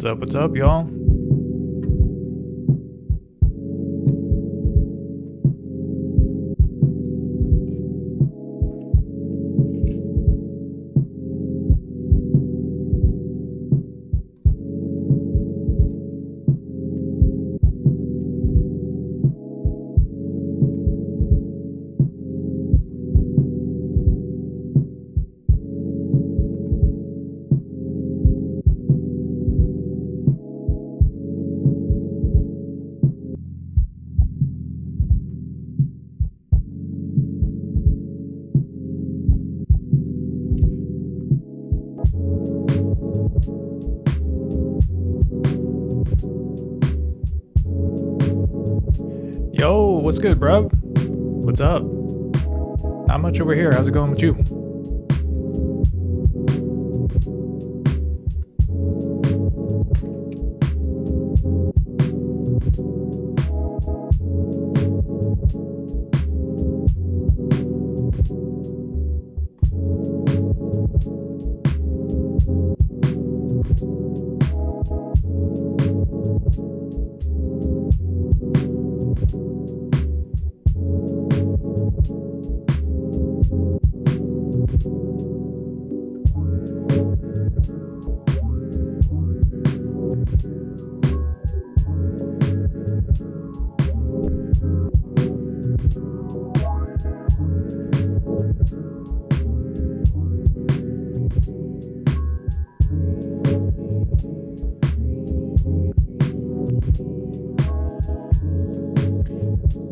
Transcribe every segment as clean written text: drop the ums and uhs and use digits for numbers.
What's up, y'all? Yo, what's good, bruv? What's up? Not much over here. How's it going with you?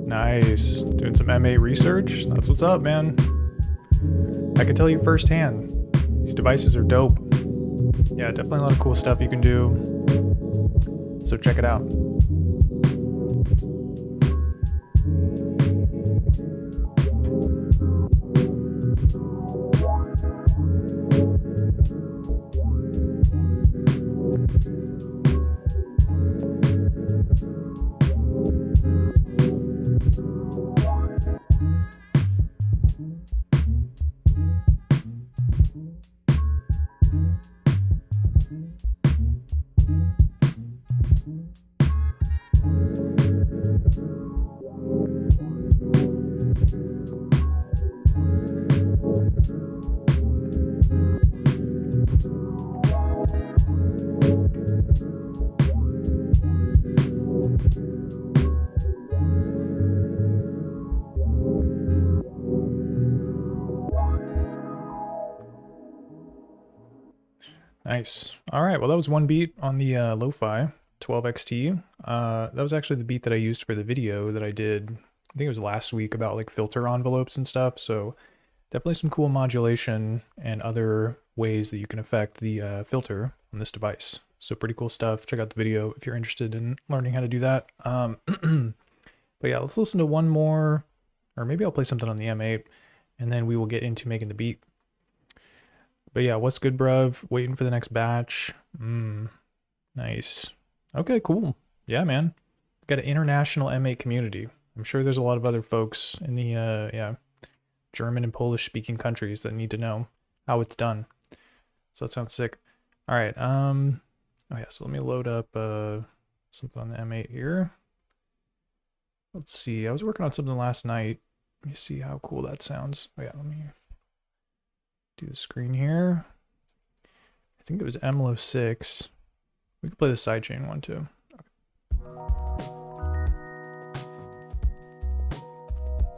Nice. Doing some M8 research? That's what's up, man. I can tell you firsthand. These devices are dope. Yeah, definitely a lot of cool stuff you can do. So check it out. Nice. All right. Well, that was one beat on the Lofi12XT. That was actually the beat that I used for the video that I did, I think it was last week, about like filter envelopes and stuff. So definitely some cool modulation and other ways that you can affect the filter on this device. So pretty cool stuff. Check out the video if you're interested in learning how to do that. But yeah, let's listen to one more, or maybe I'll play something on the M8 and then we will get into making the beat. But yeah, what's good, bruv? Waiting for the next batch. Nice. Okay, cool. Yeah, man. Got an international M8 community. I'm sure there's a lot of other folks in the German and Polish speaking countries that need to know how it's done. So that sounds sick. All right. Oh yeah, so let me load up something on the M8 here. Let's see. I was working on something last night. Let me see how cool that sounds. Oh yeah, let me do the screen here. I think it was MLO6. We can play the sidechain one too.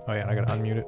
Oh yeah, I gotta unmute it.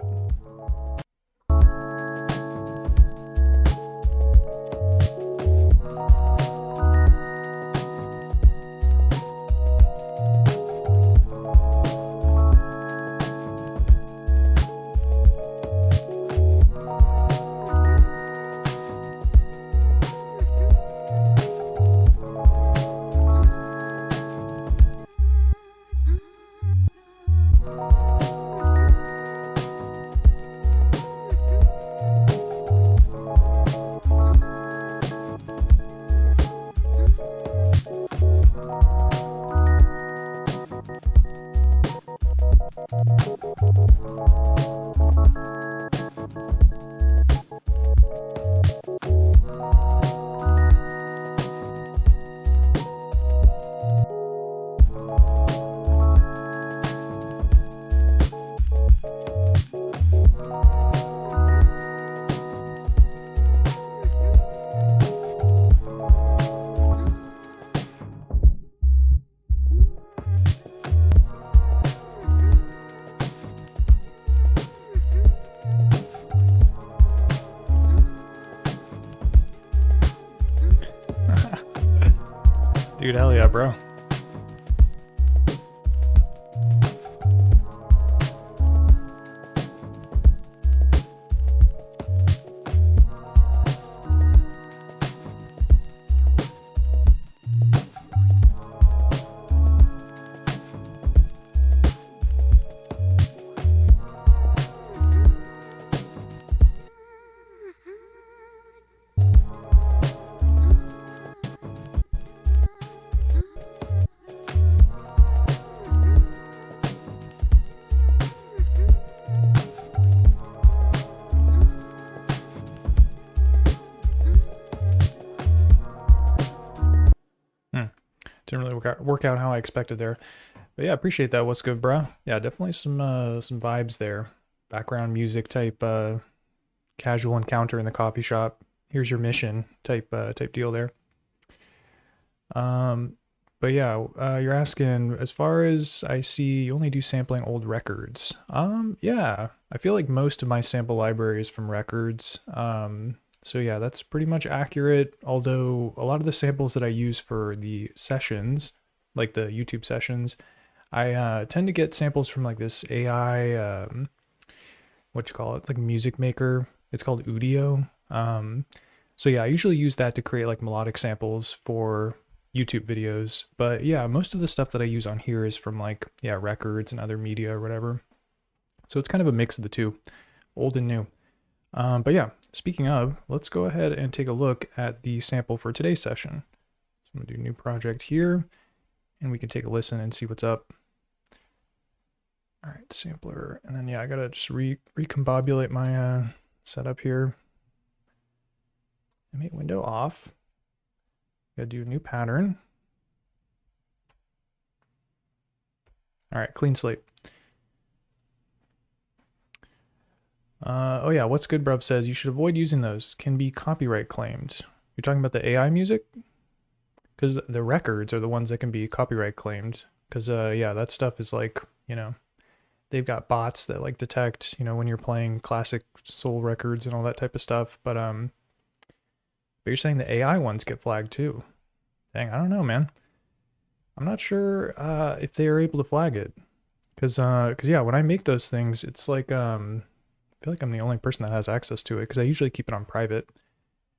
Dude, hell yeah, bro. Didn't really work out how I expected there. But yeah, appreciate that. What's good, bro? Yeah, definitely some vibes there. Background music type casual encounter in the coffee shop. Here's your mission type deal there. But yeah, you're asking, as far as I see, you only do sampling old records. Yeah, I feel like most of my sample library is from records. So yeah, that's pretty much accurate. Although a lot of the samples that I use for the sessions, like the YouTube sessions, I tend to get samples from like this AI, what you call it, it's like music maker. It's called Udio. So yeah, I usually use that to create like melodic samples for YouTube videos. But yeah, most of the stuff that I use on here is from like, yeah, records and other media or whatever. So it's kind of a mix of the two, old and new. But yeah, speaking of, let's go ahead and take a look at the sample for today's session. So I'm gonna do new project here, and we can take a listen and see what's up. All right, sampler, and then yeah, I gotta just recombobulate my setup here. Animate window off. Gotta do a new pattern. All right, clean slate. Oh yeah, what's good, bruv says you should avoid using those. Can be copyright claimed. You're talking about the AI music? Because the records are the ones that can be copyright claimed. Because yeah, that stuff is like, you know, they've got bots that like detect, you know, when you're playing classic soul records and all that type of stuff. But you're saying the AI ones get flagged too. Dang, I don't know, man. I'm not sure if they are able to flag it. Because yeah, when I make those things, it's like I feel like I'm the only person that has access to it because I usually keep it on private.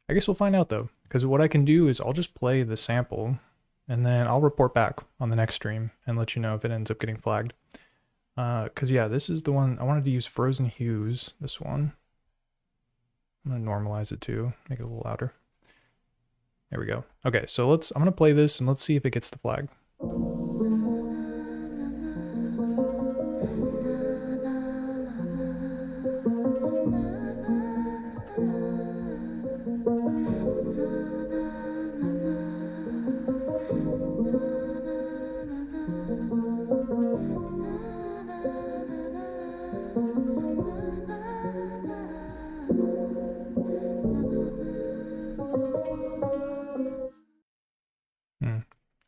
I guess we'll find out though, because what I can do is I'll just play the sample and then I'll report back on the next stream and let you know if it ends up getting flagged. Because yeah, this is the one I wanted to use Frozen Hues, this one. I'm gonna normalize it too, make it a little louder. There we go. Okay, so I'm gonna play this and let's see if it gets the flag.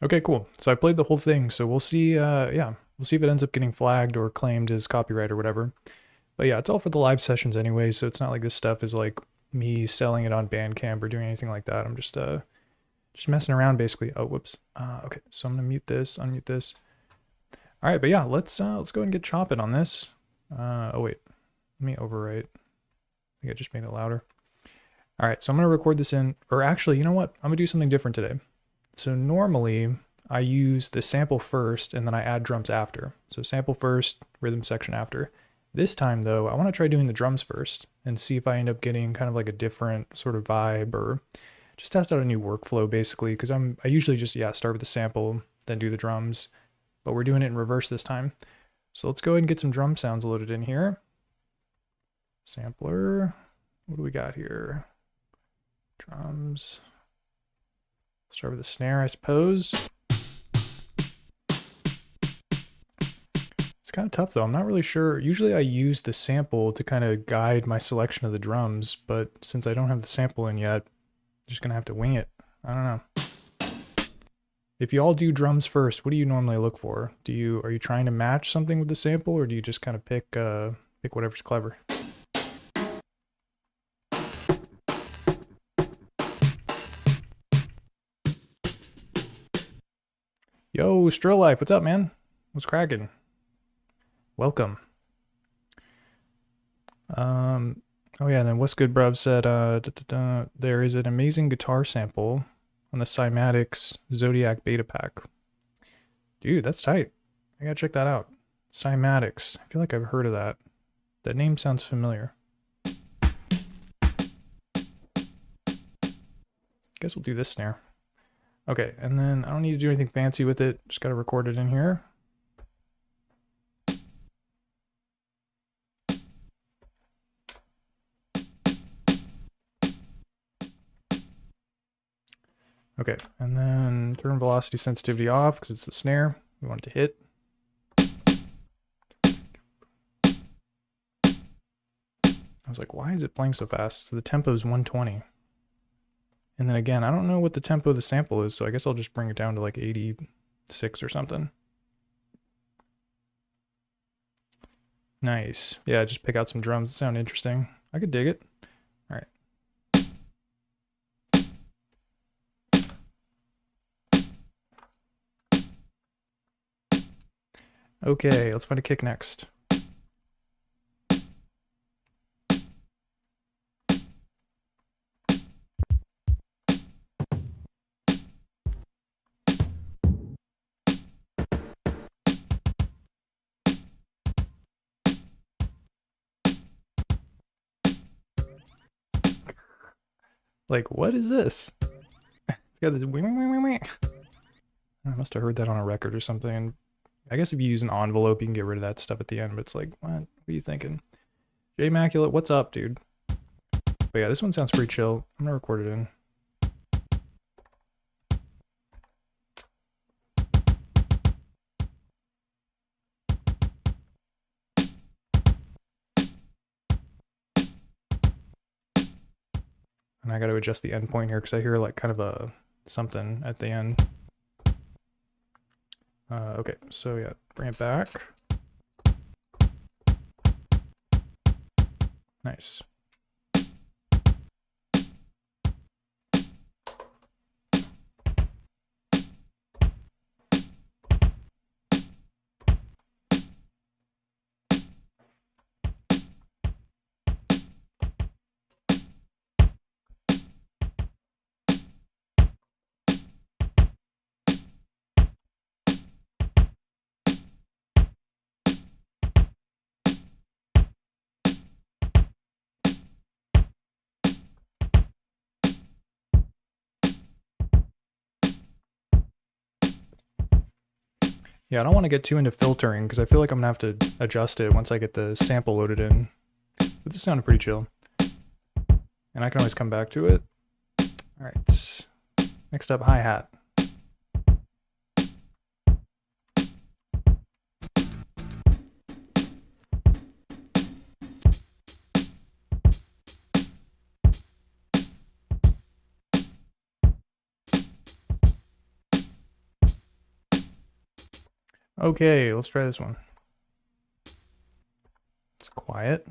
Okay, cool. So I played the whole thing, so we'll see, yeah, we'll see if it ends up getting flagged or claimed as copyright or whatever. But yeah, it's all for the live sessions anyway, so it's not like this stuff is like me selling it on Bandcamp or doing anything like that. I'm just messing around basically. Oh, whoops. Okay, so I'm gonna mute this, unmute this. All right, but yeah, let's go ahead and get chopping on this. Oh wait, let me overwrite. I think I just made it louder. All right, so I'm gonna record this in, or actually, you know what? I'm gonna do something different today. So normally I use the sample first and then I add drums after. So sample first, rhythm section after. This time though, I want to try doing the drums first and see if I end up getting kind of like a different sort of vibe or just test out a new workflow basically. Because I usually just, yeah, start with the sample, then do the drums, but we're doing it in reverse this time. So let's go ahead and get some drum sounds loaded in here. Sampler, what do we got here? Drums. Start with the snare, I suppose. It's kind of tough though. I'm not really sure. Usually I use the sample to kind of guide my selection of the drums, but since I don't have the sample in yet, I'm just gonna have to wing it. I don't know. If you all do drums first, what do you normally look for? Are you trying to match something with the sample, or do you just kind of pick whatever's clever? Yo, Strill Life, what's up, man? What's cracking? Welcome. Oh yeah, and then What's Good Bruv said, there is an amazing guitar sample on the Cymatics Zodiac beta pack. Dude, that's tight. I gotta check that out. Cymatics. I feel like I've heard of that. That name sounds familiar. Guess we'll do this snare. Okay, and then I don't need to do anything fancy with it. Just gotta record it in here. Okay, and then turn velocity sensitivity off because it's the snare. We want it to hit. I was like, why is it playing so fast? So the tempo is 120. And then again, I don't know what the tempo of the sample is, so I guess I'll just bring it down to like 86 or something. Nice. Yeah, just pick out some drums that sound interesting. I could dig it. All right. Okay, let's find a kick next. Like, what is this? It's got this wing. I must have heard that on a record or something. I guess if you use an envelope, you can get rid of that stuff at the end, but it's like, what are you thinking? J Immaculate, what's up, dude? But yeah, this one sounds pretty chill. I'm gonna record it in. And I gotta adjust the end point here because I hear like kind of a something at the end. Okay, so yeah, bring it back. Nice. Yeah, I don't want to get too into filtering because I feel like I'm gonna have to adjust it once I get the sample loaded in. But this sounded pretty chill. And I can always come back to it. All right. Next up, hi-hat. Okay, let's try this one. It's quiet.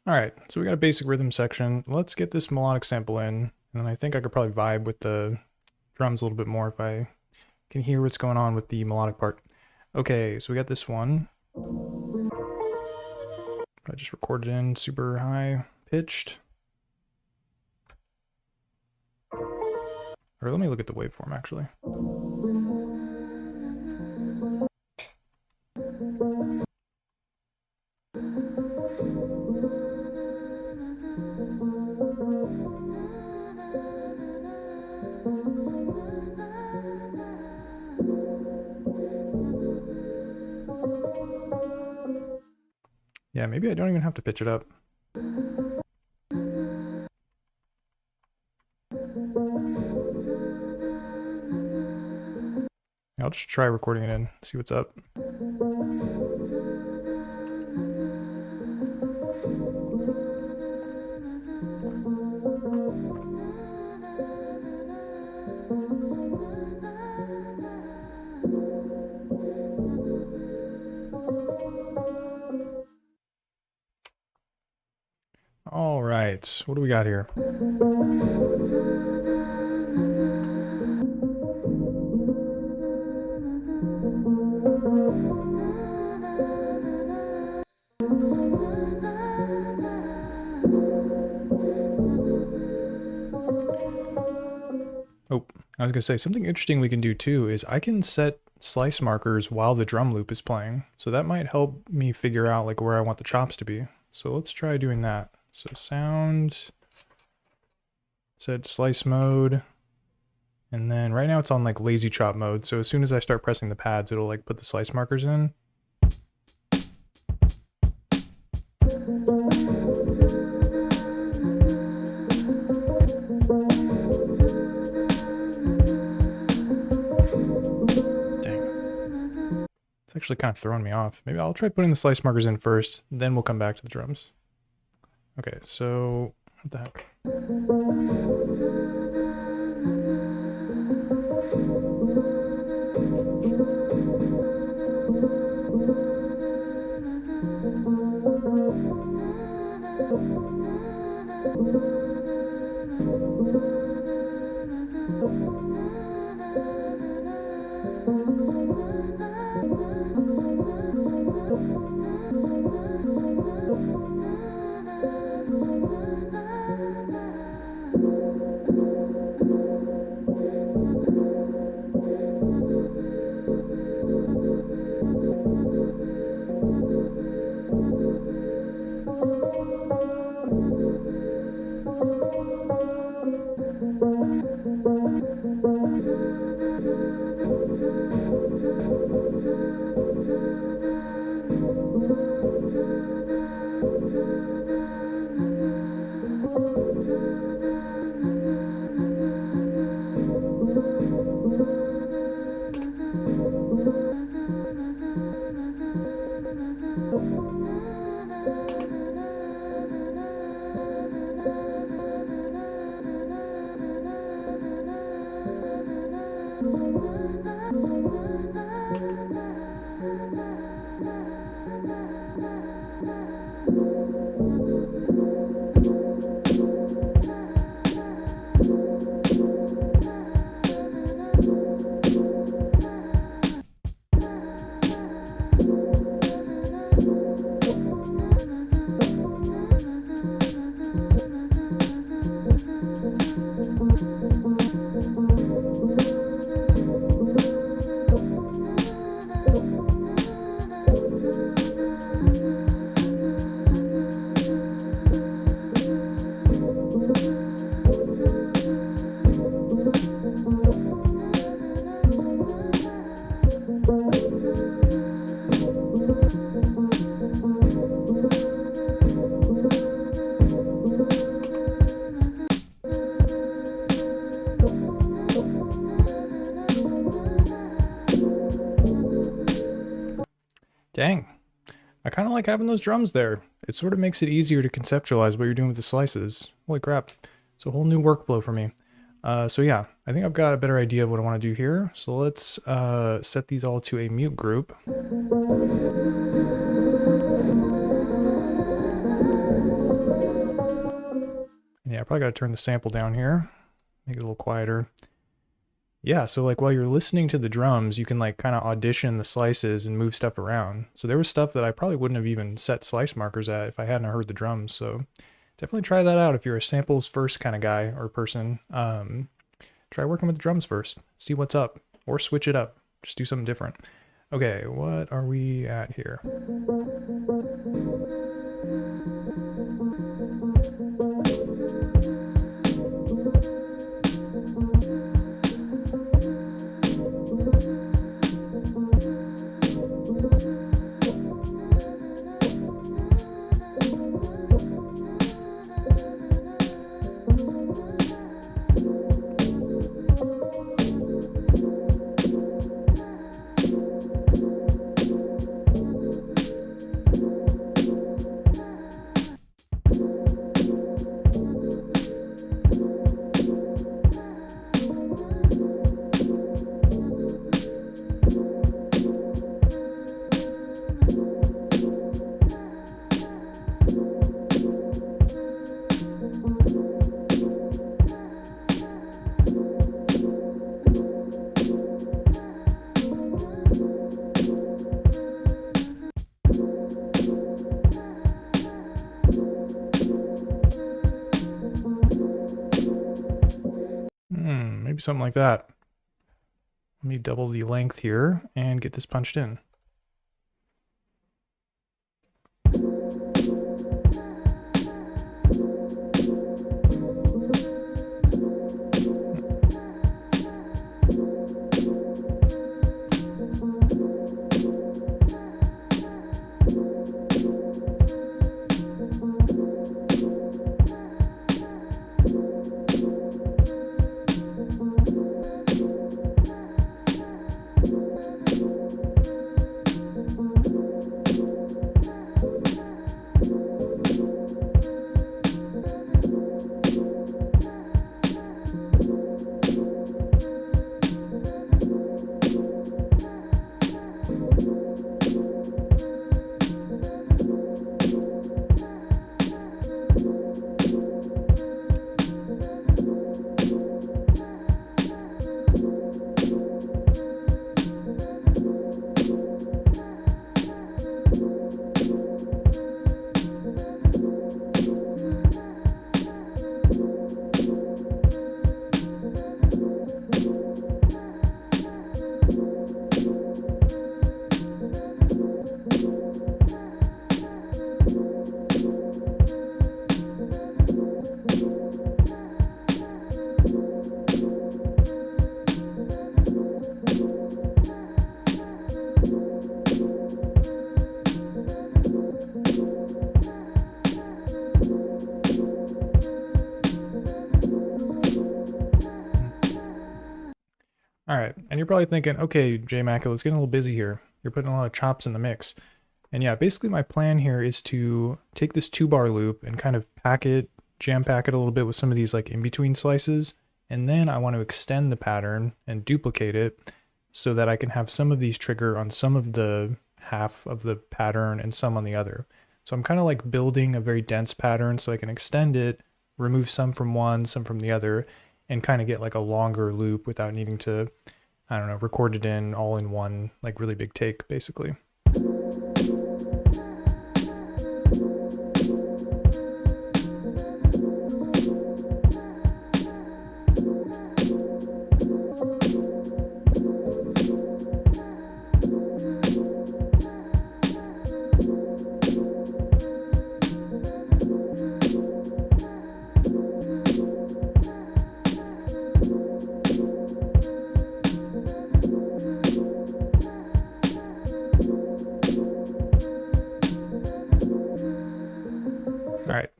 All right, so we got a basic rhythm section. Let's get this melodic sample in, and then I think I could probably vibe with the drums a little bit more if I can hear what's going on with the melodic part. Okay, so we got this one. I just recorded in super high pitched. Or let me look at the waveform actually. Yeah, maybe I don't even have to pitch it up. I'll just try recording it in, see what's up. All right, what do we got here? Oh, I was gonna say something interesting we can do too is I can set slice markers while the drum loop is playing. So that might help me figure out like where I want the chops to be. So let's try doing that. So sound, set slice mode, and then right now it's on like lazy chop mode. So as soon as I start pressing the pads, it'll like put the slice markers in. Actually kind of throwing me off. Maybe I'll try putting the slice markers in first, then we'll come back to the drums. Okay, so what the heck? Dang. I kind of like having those drums there. It sort of makes it easier to conceptualize what you're doing with the slices. Holy crap. It's a whole new workflow for me. So yeah, I think I've got a better idea of what I want to do here. So let's set these all to a mute group. probably got to turn the sample down here, make it a little quieter. Yeah, so like while you're listening to the drums, you can like kind of audition the slices and move stuff around. So there was stuff that I probably wouldn't have even set slice markers at if I hadn't heard the drums. So definitely try that out if you're a samples first kind of guy or person. Try working with the drums first, see what's up, or switch it up. Just do something different. Okay, what are we at here? Maybe something like that. Let me double the length here and get this punched in. All right, and you're probably thinking, okay, JMac, let's get a little busy here. You're putting a lot of chops in the mix. And yeah, basically my plan here is to take this 2-bar loop and kind of pack it, jam pack it a little bit with some of these like in-between slices. And then I want to extend the pattern and duplicate it so that I can have some of these trigger on some of the half of the pattern and some on the other. So I'm kind of like building a very dense pattern so I can extend it, remove some from one, some from the other, and kind of get like a longer loop without needing to, I don't know, record it in all in one, like really big take, basically.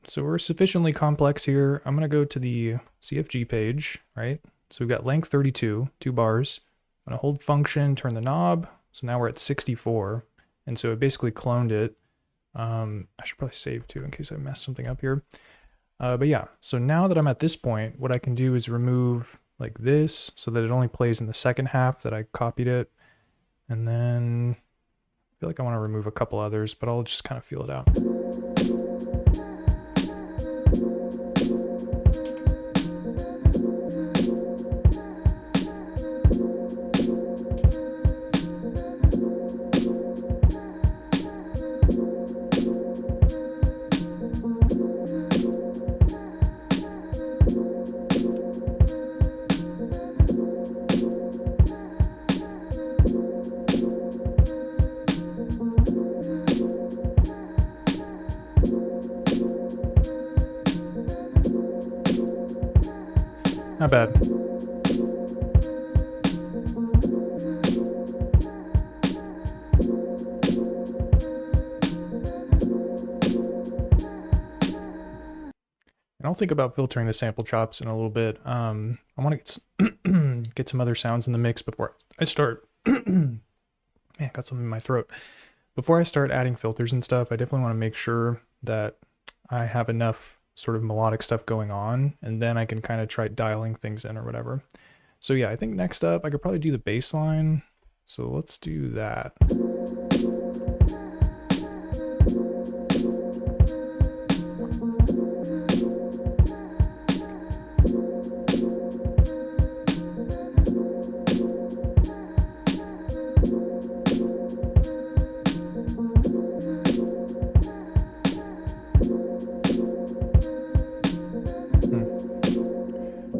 So we're sufficiently complex here. I'm going to go to the CFG page, right? So we've got length 32, 2 bars. I'm going to hold function, turn the knob. So now we're at 64. And so it basically cloned it. I should probably save too in case I messed something up here. But yeah, so now that I'm at this point, what I can do is remove like this so that it only plays in the second half that I copied it. And then I feel like I want to remove a couple others, but I'll just kind of feel it out. Not bad. And I'll think about filtering the sample chops in a little bit. I want to get some other sounds in the mix before I start. Man, got something in my throat. Before I start adding filters and stuff, I definitely want to make sure that I have enough sort of melodic stuff going on, and then I can kind of try dialing things in or whatever. So yeah, I think next up I could probably do the bass line. So let's do that.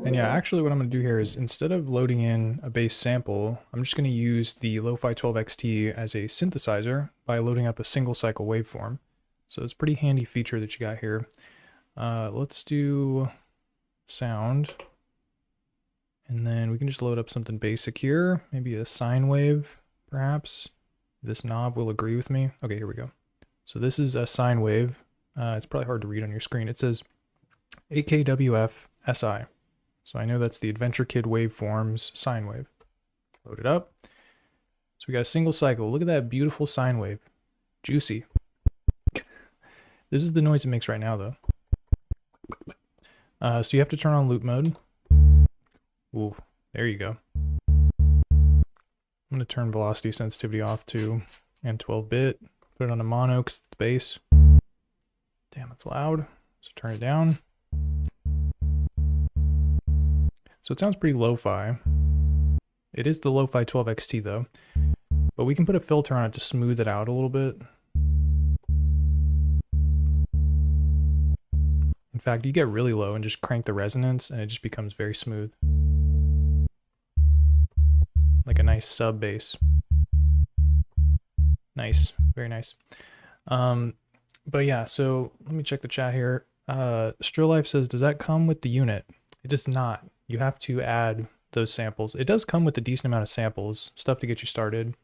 And yeah, actually what I'm going to do here is instead of loading in a bass sample, I'm just going to use the Lofi12XT as a synthesizer by loading up a single cycle waveform. So it's a pretty handy feature that you got here. Let's do sound. And then we can just load up something basic here. Maybe a sine wave, perhaps. This knob will agree with me. Okay, here we go. So this is a sine wave. It's probably hard to read on your screen. It says AKWF SI. So I know that's the Adventure Kid Waveforms sine wave. Load it up. So we got a single cycle. Look at that beautiful sine wave. Juicy. This is the noise it makes right now, though. So you have to turn on loop mode. Ooh, there you go. I'm going to turn velocity sensitivity off to and 12-bit. Put it on a mono because it's the bass. Damn, it's loud. So turn it down. So it sounds pretty lo-fi. It is the Lofi12XT though, but we can put a filter on it to smooth it out a little bit. In fact, you get really low and just crank the resonance and it just becomes very smooth. Like a nice sub bass. Nice, very nice. But yeah, so let me check the chat here. Strill Life says, does that come with the unit? It does not. You have to add those samples. It does come with a decent amount of samples, stuff to get you started,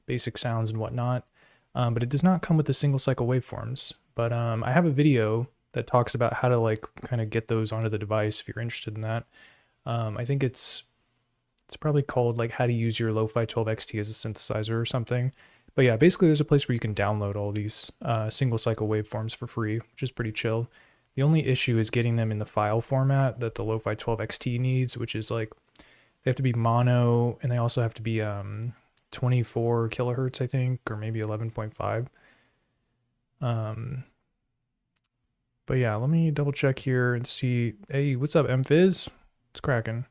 basic sounds and whatnot, but it does not come with the single cycle waveforms. But I have a video that talks about how to like kind of get those onto the device if you're interested in that. I think it's probably called like how to use your Lofi12XT as a synthesizer or something. But yeah, basically there's a place where you can download all these single cycle waveforms for free, which is pretty chill. The only issue is getting them in the file format that the Lofi12XT needs, which is like, they have to be mono and they also have to be 24 kilohertz, I think, or maybe 11.5. But yeah, let me double check here and see. Hey, what's up, MFizz? It's cracking.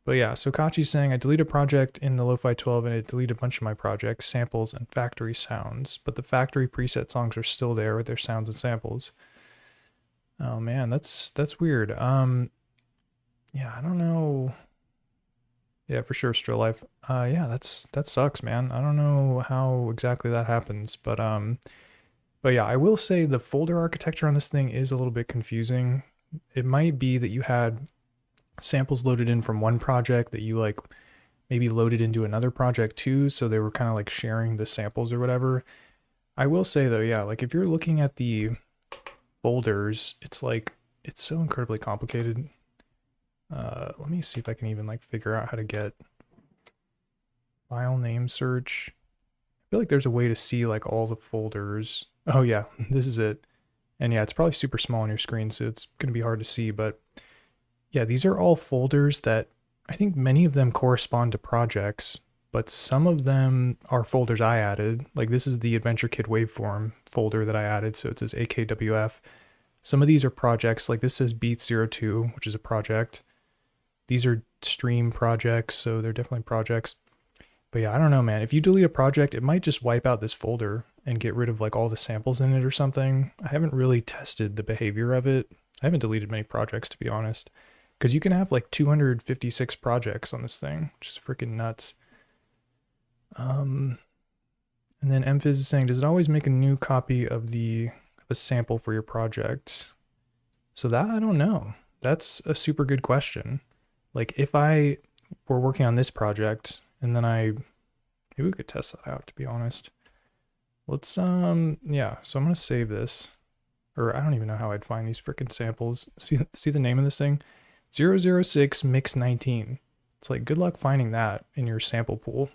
But yeah, so Kachi's saying, I deleted a project in the Lofi12 and it deleted a bunch of my projects, samples, and factory sounds. But the factory preset songs are still there with their sounds and samples. Oh man, that's weird. Yeah, I don't know. Yeah, for sure, Strill Life. Yeah, that sucks, man. I don't know how exactly that happens, but yeah, I will say the folder architecture on this thing is a little bit confusing. It might be that you had samples loaded in from one project that you like maybe loaded into another project too, so they were kind of like sharing the samples or whatever. I will say though, yeah, like if you're looking at the folders, it's like, it's so incredibly complicated. Let me see if I can even like figure out how to get file name search. I feel like there's a way to see like all the folders. Oh yeah, this is it. And yeah, it's probably super small on your screen, so it's going to be hard to see, but yeah, these are all folders that I think many of them correspond to projects, but some of them are folders I added. Like this is the Adventure Kid Waveform folder that I added, so it says AKWF. Some of these are projects, like this says Beats02, which is a project. These are stream projects, so they're definitely projects. But yeah, I don't know, man. If you delete a project, it might just wipe out this folder and get rid of like all the samples in it or something. I haven't really tested the behavior of it. I haven't deleted many projects, to be honest, because you can have like 256 projects on this thing, which is freaking nuts. And then MFizz is saying, does it always make a new copy of a sample for your project? So that, I don't know. That's a super good question. Like if I were working on this project and then maybe we could test that out, to be honest. Let's, yeah, so I'm gonna save this, or I don't even know how I'd find these freaking samples. See the name of this thing? 006 Mix 19. It's like, good luck finding that in your sample pool.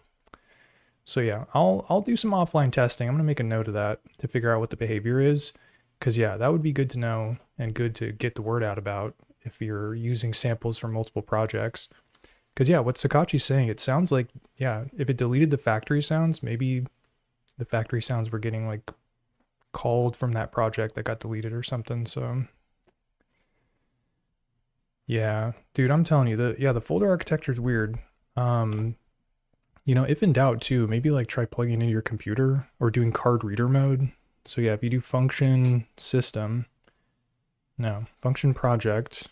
So yeah, I'll do some offline testing. I'm gonna make a note of that to figure out what the behavior is. Cause yeah, that would be good to know and good to get the word out about if you're using samples from multiple projects. Cause yeah, what Sakachi's saying, it sounds like, yeah, if it deleted the factory sounds, maybe the factory sounds were getting like called from that project that got deleted or something. So yeah, dude, I'm telling you, the folder architecture is weird. You know, if in doubt too, maybe like try plugging into your computer or doing card reader mode. So yeah, if you do function system, no, function project,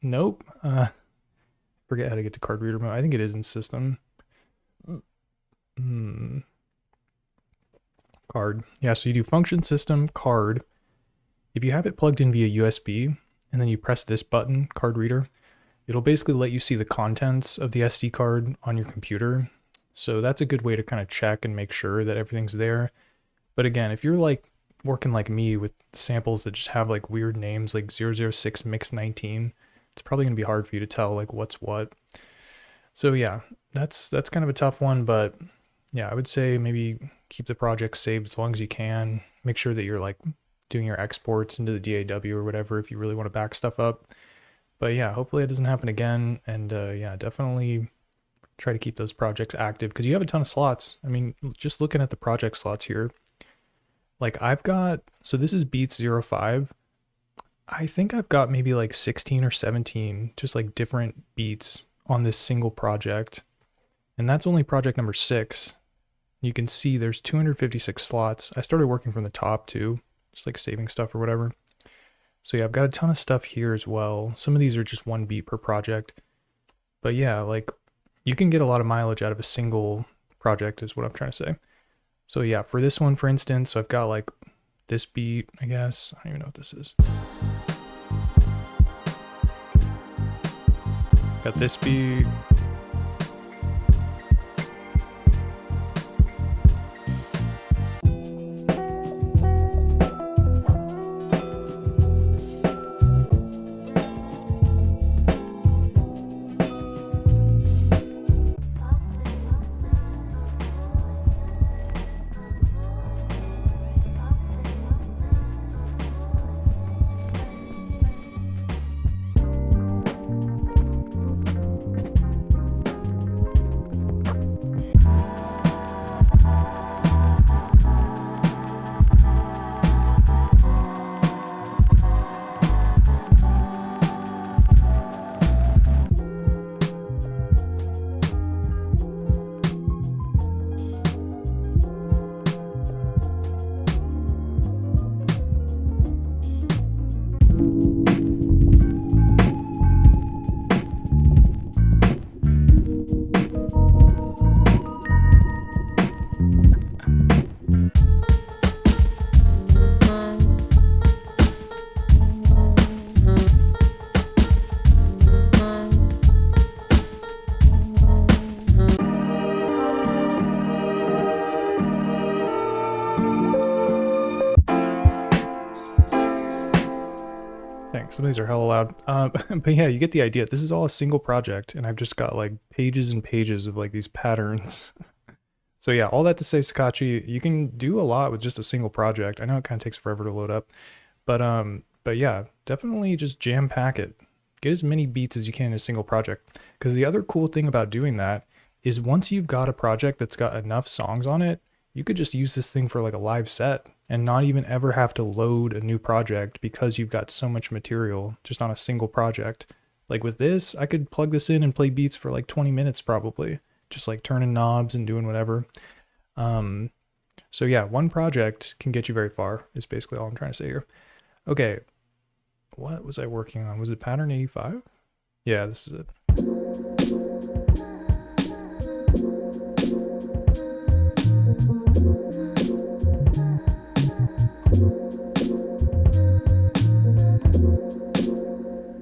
nope. Forget how to get to card reader mode. I think it is in system. Card. Yeah, so you do function system card. If you have it plugged in via USB and then you press this button, card reader, it'll basically let you see the contents of the SD card on your computer. So that's a good way to kind of check and make sure that everything's there. But again, if you're like working like me with samples that just have like weird names like 006 Mix 19, it's probably gonna be hard for you to tell like what's what. So yeah, that's kind of a tough one, but yeah, I would say maybe keep the project saved as long as you can. Make sure that you're like doing your exports into the DAW or whatever if you really want to back stuff up. But yeah, hopefully it doesn't happen again. And yeah, definitely try to keep those projects active because you have a ton of slots. I mean, just looking at the project slots here, like I've got, so this is Beats 05. I think I've got maybe like 16 or 17 just like different beats on this single project. And that's only project number 6. You can see there's 256 slots. I started working from the top too, just like saving stuff or whatever. So yeah, I've got a ton of stuff here as well. Some of these are just 1 beat per project. But yeah, like you can get a lot of mileage out of a single project is what I'm trying to say. So yeah, for this one, for instance, so I've got like this beat, I guess. I don't even know what this is. Got this beat. Thanks. Some of these are hella loud. But yeah, you get the idea. This is all a single project, and I've just got like pages and pages of like these patterns. So yeah, all that to say, Sakachi, you can do a lot with just a single project. I know it kind of takes forever to load up, but yeah, definitely just jam pack it. Get as many beats as you can in a single project. Because the other cool thing about doing that is once you've got a project that's got enough songs on it, you could just use this thing for like a live set and not even ever have to load a new project because you've got so much material just on a single project. Like with this, I could plug this in and play beats for like 20 minutes probably, just like turning knobs and doing whatever. So yeah, one project can get you very far is basically all I'm trying to say here. Okay, what was I working on? Was it pattern 85? Yeah, this is it.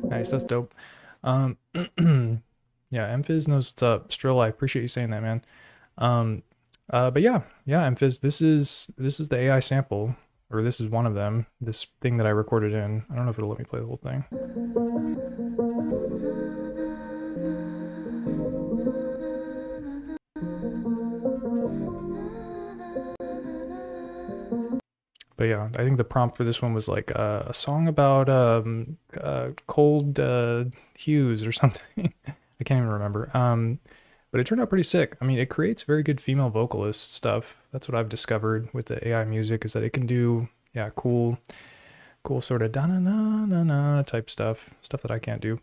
Nice, that's dope. Um, yeah, Mfizz knows what's up. Strill, I appreciate you saying that, man. But yeah, Mfizz, this is the AI sample, or this is one of them. This thing that I recorded in. I don't know if it'll let me play the whole thing. But yeah, I think the prompt for this one was like a song about cold hues or something. I can't even remember. But it turned out pretty sick. I mean, it creates very good female vocalist stuff. That's what I've discovered with the AI music, is that it can do, yeah, cool sort of da na na na na type stuff that I can't do.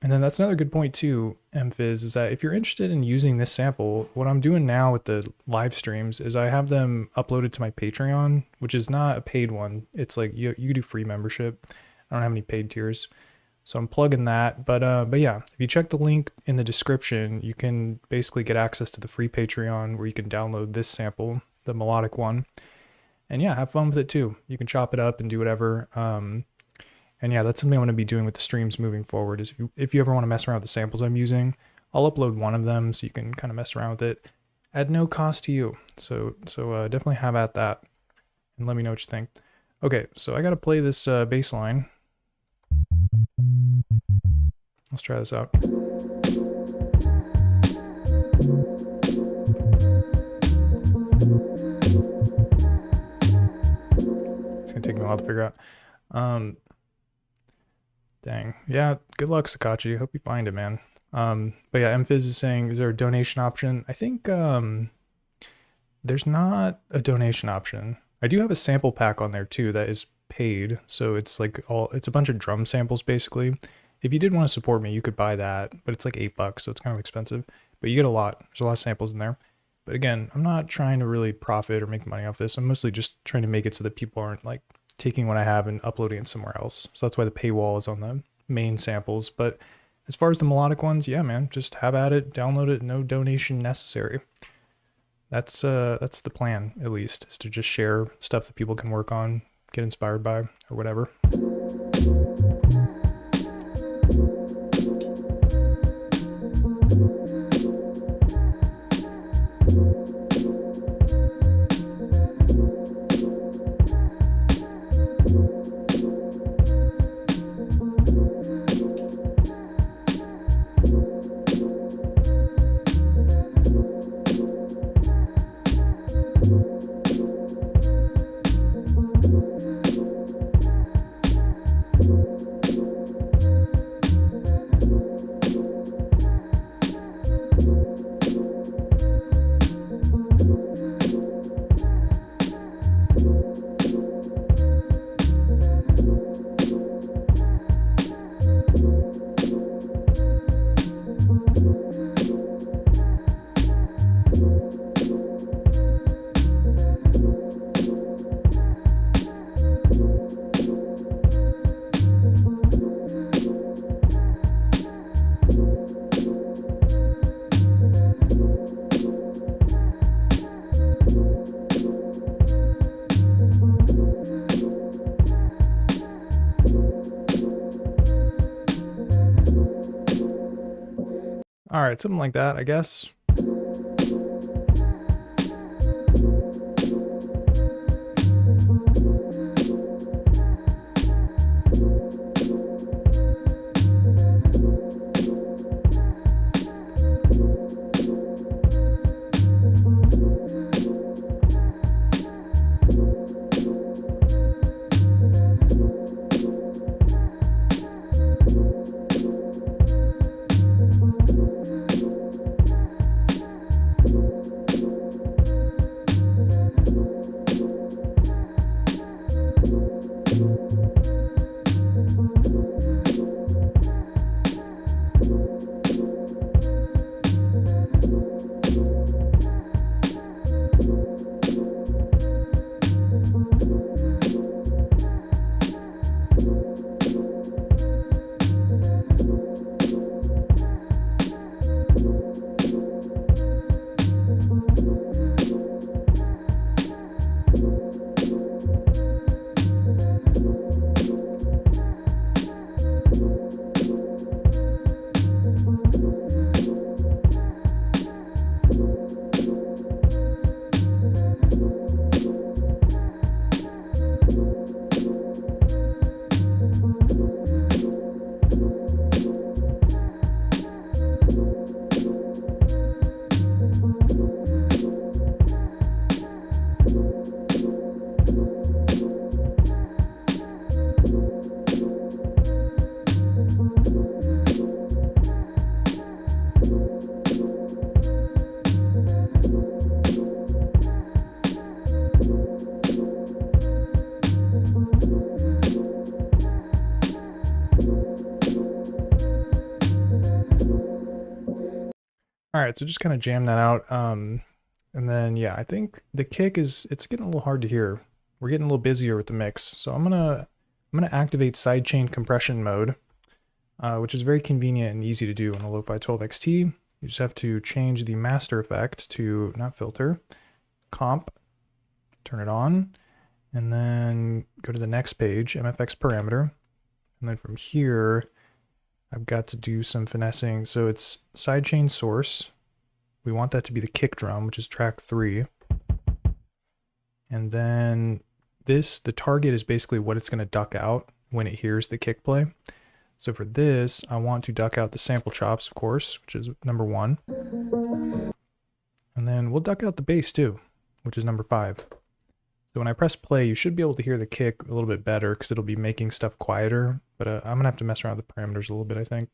And then that's another good point too, Mfizz, is that if you're interested in using this sample, what I'm doing now with the live streams is I have them uploaded to my Patreon, which is not a paid one. It's like you do free membership. I don't have any paid tiers. So I'm plugging that. But yeah, if you check the link in the description, you can basically get access to the free Patreon where you can download this sample, the melodic one. And yeah, have fun with it too. You can chop it up and do whatever. And yeah, that's something I'm going to be doing with the streams moving forward, is if you ever want to mess around with the samples I'm using, I'll upload one of them so you can kind of mess around with it at no cost to you. So definitely have at that and let me know what you think. Okay, so I got to play this bass line. Let's try this out. It's going to take me a while to figure out. Dang. Yeah, good luck, Sakachi. Hope you find it, man. But yeah, Mfizz is saying, is there a donation option? I think there's not a donation option. I do have a sample pack on there too that is paid. So it's like it's a bunch of drum samples basically. If you did want to support me, you could buy that, but it's like $8, so it's kind of expensive. But you get a lot. There's a lot of samples in there. But again, I'm not trying to really profit or make money off this. I'm mostly just trying to make it so that people aren't like taking what I have and uploading it somewhere else. So that's why the paywall is on the main samples. But as far as the melodic ones, yeah, man, just have at it, download it, no donation necessary. That's the plan, at least, is to just share stuff that people can work on, get inspired by, or whatever. All right, something like that, I guess. All right, so just kind of jam that out. And then, yeah, I think the kick it's getting a little hard to hear. We're getting a little busier with the mix. So I'm gonna activate sidechain compression mode, which is very convenient and easy to do on the Lofi12XT. You just have to change the master effect to, not filter, comp, turn it on, and then go to the next page, MFX parameter. And then from here, I've got to do some finessing. So it's sidechain source. We want that to be the kick drum, which is track 3. And then the target is basically what it's going to duck out when it hears the kick play. So for this, I want to duck out the sample chops, of course, which is number 1. And then we'll duck out the bass too, which is number 5. So when I press play, you should be able to hear the kick a little bit better because it'll be making stuff quieter. But I'm going to have to mess around with the parameters a little bit, I think.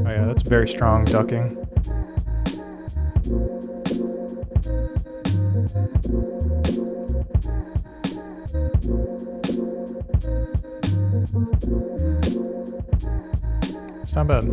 Oh yeah, that's very strong ducking. It's not bad.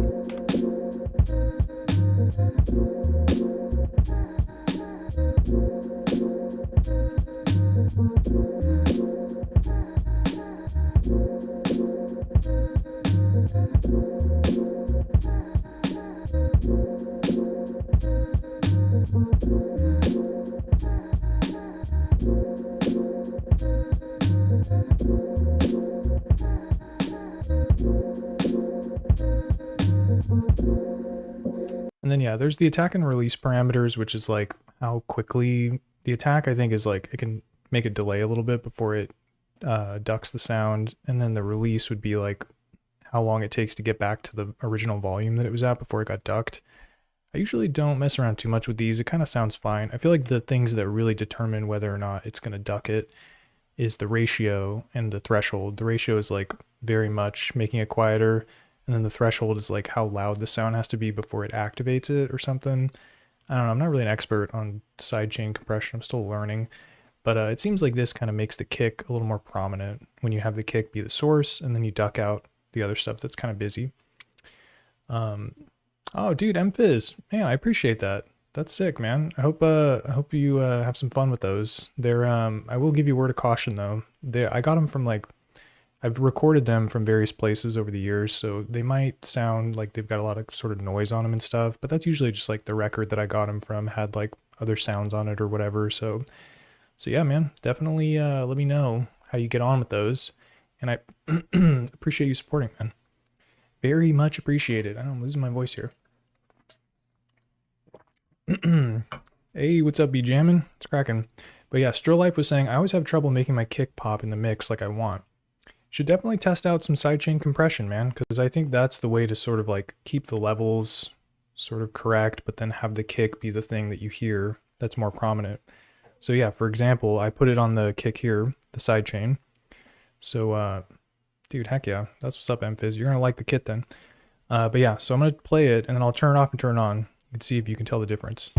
And then yeah, there's the attack and release parameters, which is like how quickly the attack, I think, is like it can make it delay a little bit before it ducks the sound. And then the release would be like how long it takes to get back to the original volume that it was at before it got ducked. I usually don't mess around too much with these. It kind of sounds fine. I feel like the things that really determine whether or not it's going to duck it is the ratio and the threshold. The ratio is like very much making it quieter. And then the threshold is like how loud the sound has to be before it activates it or something. I don't know. I'm not really an expert on sidechain compression. I'm still learning. But it seems like this kind of makes the kick a little more prominent when you have the kick be the source and then you duck out the other stuff that's kind of busy. Oh, dude, MFizz. Man, I appreciate that. That's sick, man. I hope you have some fun with those. They're I will give you a word of caution though. I got them from like, I've recorded them from various places over the years, so they might sound like they've got a lot of sort of noise on them and stuff, but that's usually just like the record that I got them from had like other sounds on it or whatever. So yeah, man, definitely let me know how you get on with those. And I appreciate you supporting, man. Very much appreciated. I know I'm losing my voice here. Hey, what's up, B-Jammin'? It's cracking. But yeah, Still Life was saying, I always have trouble making my kick pop in the mix like I want. Should definitely test out some sidechain compression, man, because I think that's the way to sort of like keep the levels sort of correct, but then have the kick be the thing that you hear that's more prominent. So yeah, for example, I put it on the kick here, the sidechain. So, dude, heck yeah, that's what's up, MFizz. You're gonna like the kit then. But yeah, so I'm gonna play it and then I'll turn it off and turn it on. You can see if you can tell the difference.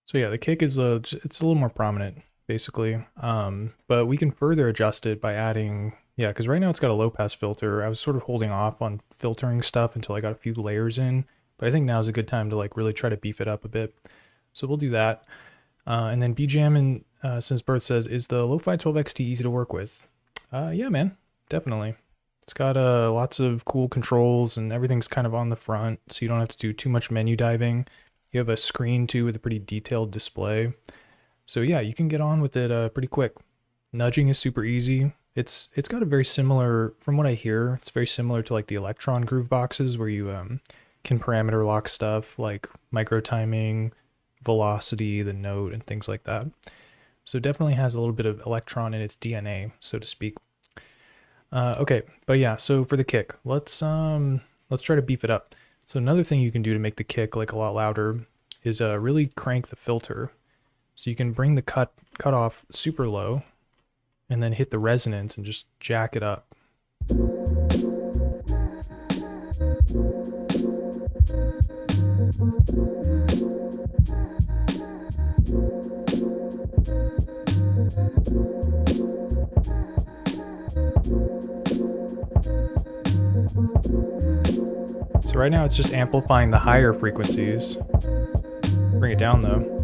So yeah, the kick is it's a little more prominent basically, but we can further adjust it by adding, yeah, because right now it's got a low pass filter. I was sort of holding off on filtering stuff until I got a few layers in, but I think now is a good time to like really try to beef it up a bit. So we'll do that. And then B-Jammin' since birth says, is the Lofi12XT easy to work with? Yeah, man, definitely. It's got lots of cool controls and everything's kind of on the front, so you don't have to do too much menu diving. You have a screen too with a pretty detailed display. So yeah, you can get on with it pretty quick. Nudging is super easy. It's got a very similar, from what I hear, it's very similar to like the Electron groove boxes where you can parameter lock stuff like micro timing, velocity, the note, and things like that. So it definitely has a little bit of Electron in its DNA, so to speak. Okay, but yeah, so for the kick, let's try to beef it up. So another thing you can do to make the kick like a lot louder is really crank the filter. So you can bring the cutoff super low and then hit the resonance and just jack it up. So right now it's just amplifying the higher frequencies. Bring it down though.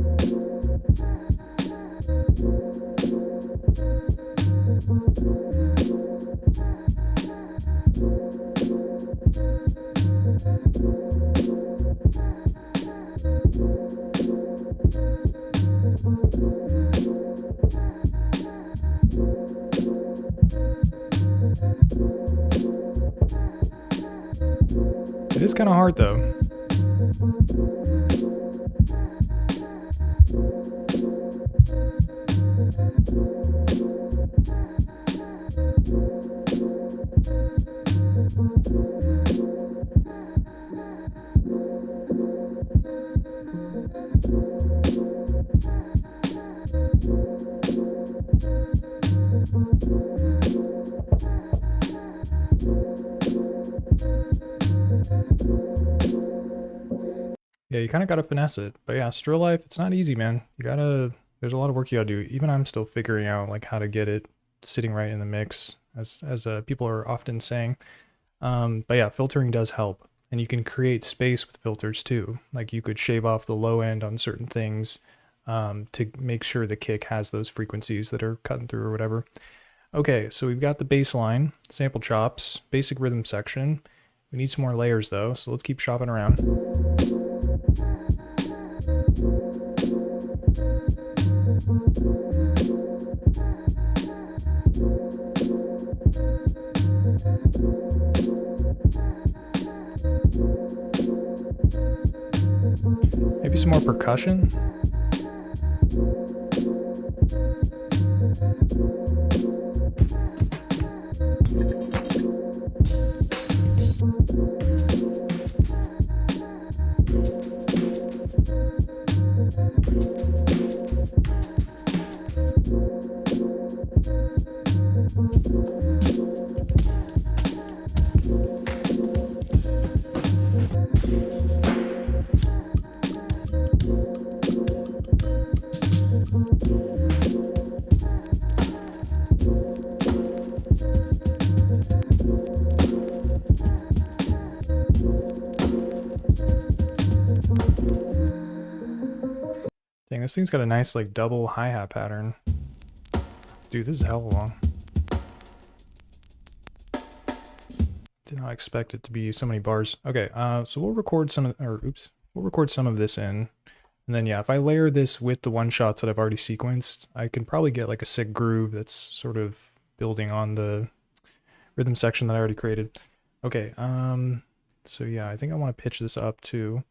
It is kind of hard though. Yeah, you kind of got to finesse it. But yeah, Still Life, it's not easy, man. There's a lot of work you got to do. Even I'm still figuring out like how to get it sitting right in the mix, as people are often saying. But yeah, filtering does help. And you can create space with filters too. Like you could shave off the low end on certain things to make sure the kick has those frequencies that are cutting through or whatever. Okay, so we've got the bass line, sample chops, basic rhythm section. We need some more layers though, so let's keep shopping around. Maybe some more percussion. Dang, this thing's got a nice like double hi-hat pattern. Dude, this is hella long. Did not expect it to be so many bars. Okay, so we'll record some of, we'll record some of this in. And then yeah, if I layer this with the one shots that I've already sequenced, I can probably get like a sick groove that's sort of building on the rhythm section that I already created. Okay, so yeah, I think I want to pitch this up too.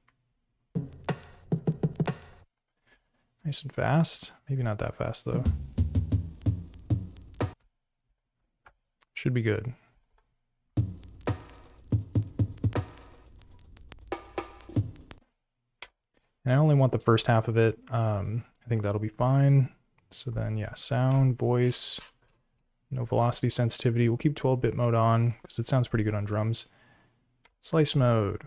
Nice and fast. Maybe not that fast though. Should be good. And I only want the first half of it. I think that'll be fine. So then yeah, sound, voice, no velocity sensitivity. We'll keep 12-bit mode on because it sounds pretty good on drums. Slice mode.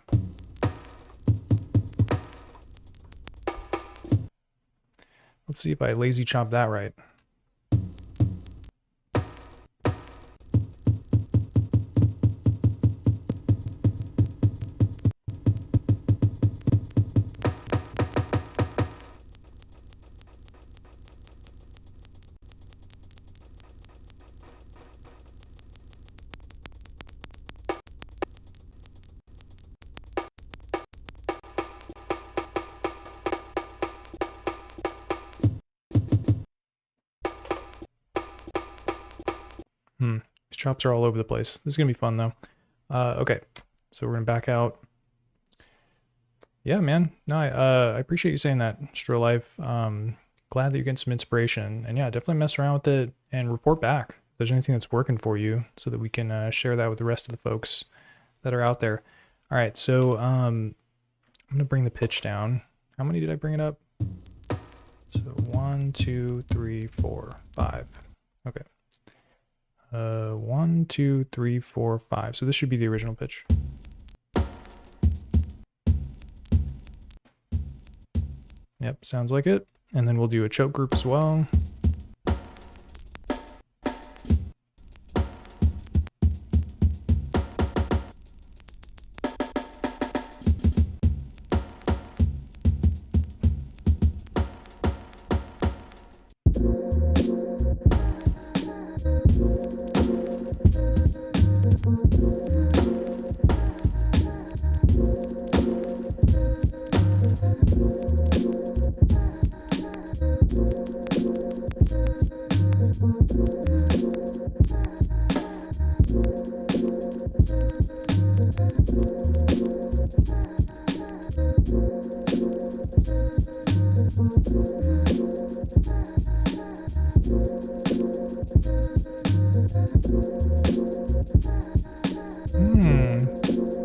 Let's see if I lazy chop that right. These chops are all over the place. This is gonna be fun though. Okay, so we're gonna back out. Yeah, man. No, I appreciate you saying that, Stro Life. Glad that you're getting some inspiration, and yeah, definitely mess around with it and report back if there's anything that's working for you, so that we can share that with the rest of the folks that are out there. All right, so I'm gonna bring the pitch down. How many did I bring it up? So 1, 2, 3, 4, 5. Okay. 1, 2, 3, 4, 5. So this should be the original pitch. Yep, sounds like it. And then we'll do a choke group as well.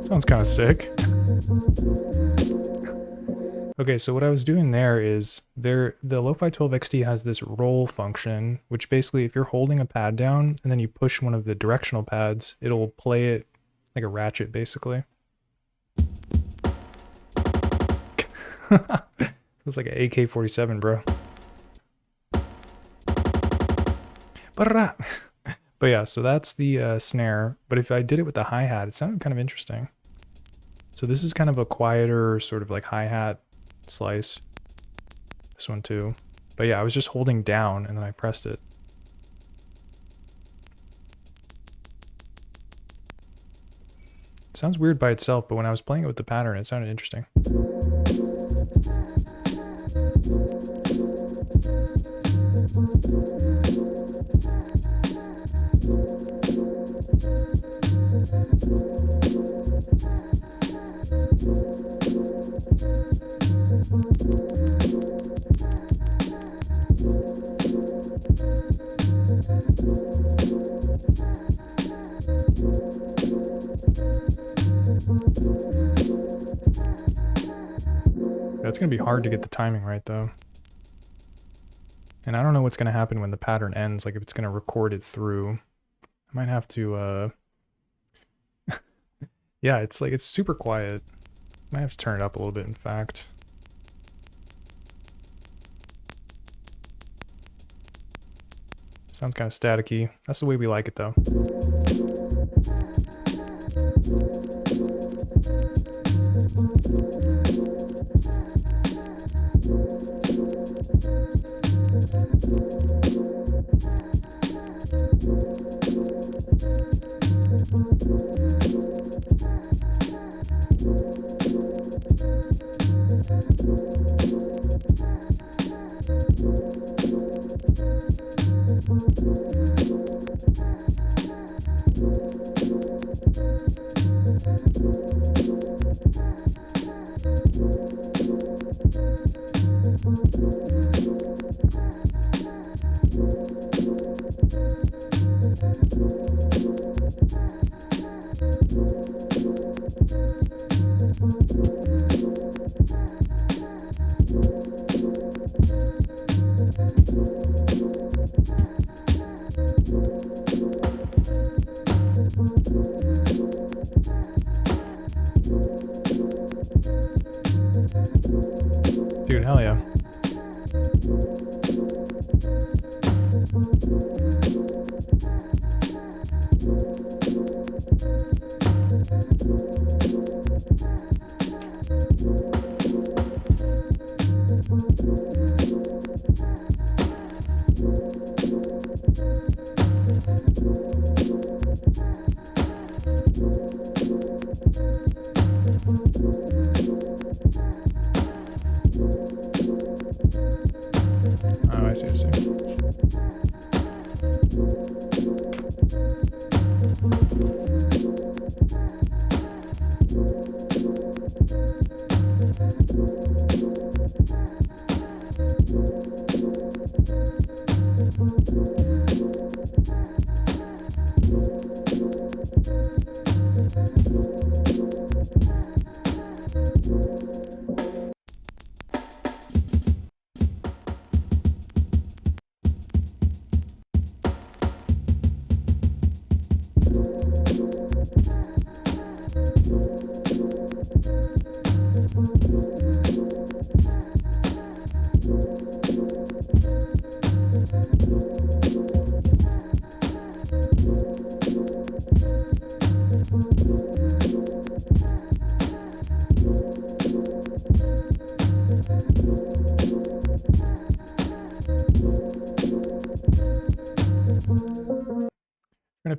Sounds kind of sick. Okay, so what I was doing there is the Lofi12XT has this roll function, which basically if you're holding a pad down and then you push one of the directional pads, it'll play it like a ratchet basically. It's like an AK-47, bro. But yeah, so that's the snare. But if I did it with the hi-hat, it sounded kind of interesting. So this is kind of a quieter sort of like hi-hat slice. This one too. But yeah, I was just holding down and then I pressed it. Sounds weird by itself, but when I was playing it with the pattern, it sounded interesting. That's going to be hard to get the timing right, though. And I don't know what's going to happen when the pattern ends, like if it's going to record it through. I might have to, yeah, it's like, it's super quiet. Might have to turn it up a little bit, in fact. Sounds kind of staticky. That's the way we like it, though. Dude, hell yeah.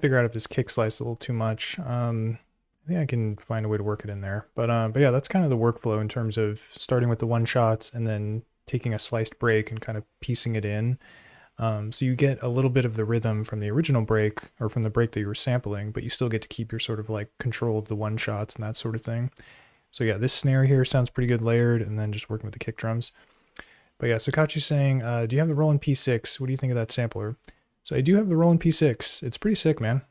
figure out if this kick slice is a little too much. I think I can find a way to work it in there. But yeah, that's kind of the workflow in terms of starting with the one shots and then taking a sliced break and kind of piecing it in. So you get a little bit of the rhythm from the original break or from the break that you were sampling, but you still get to keep your sort of like control of the one shots and that sort of thing. So yeah, this snare here sounds pretty good layered, and then just working with the kick drums. But yeah, so Kachi's saying, do you have the Roland P6? What do you think of that sampler? So I do have the Roland P6. It's pretty sick, man.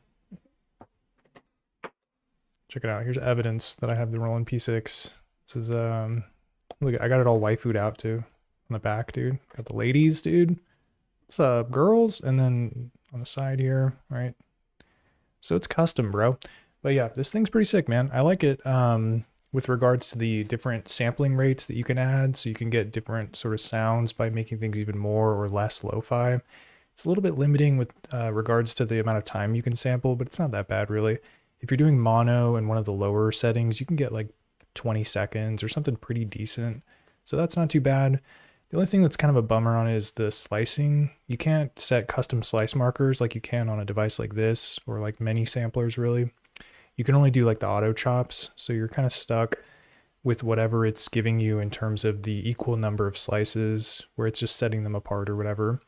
Check it out. Here's evidence that I have the Roland P6. This is, look, I got it all waifu'd out too on the back, dude. Got the ladies, dude. What's up, girls? And then on the side here, right? So it's custom, bro. But yeah, this thing's pretty sick, man. I like it with regards to the different sampling rates that you can add. So you can get different sort of sounds by making things even more or less lo-fi. It's a little bit limiting with regards to the amount of time you can sample, but it's not that bad, really. If you're doing mono in one of the lower settings, you can get like 20 seconds or something pretty decent. So that's not too bad. The only thing that's kind of a bummer on it is the slicing. You can't set custom slice markers like you can on a device like this or like many samplers, really. You can only do like the auto chops. So you're kind of stuck with whatever it's giving you in terms of the equal number of slices where it's just setting them apart or whatever.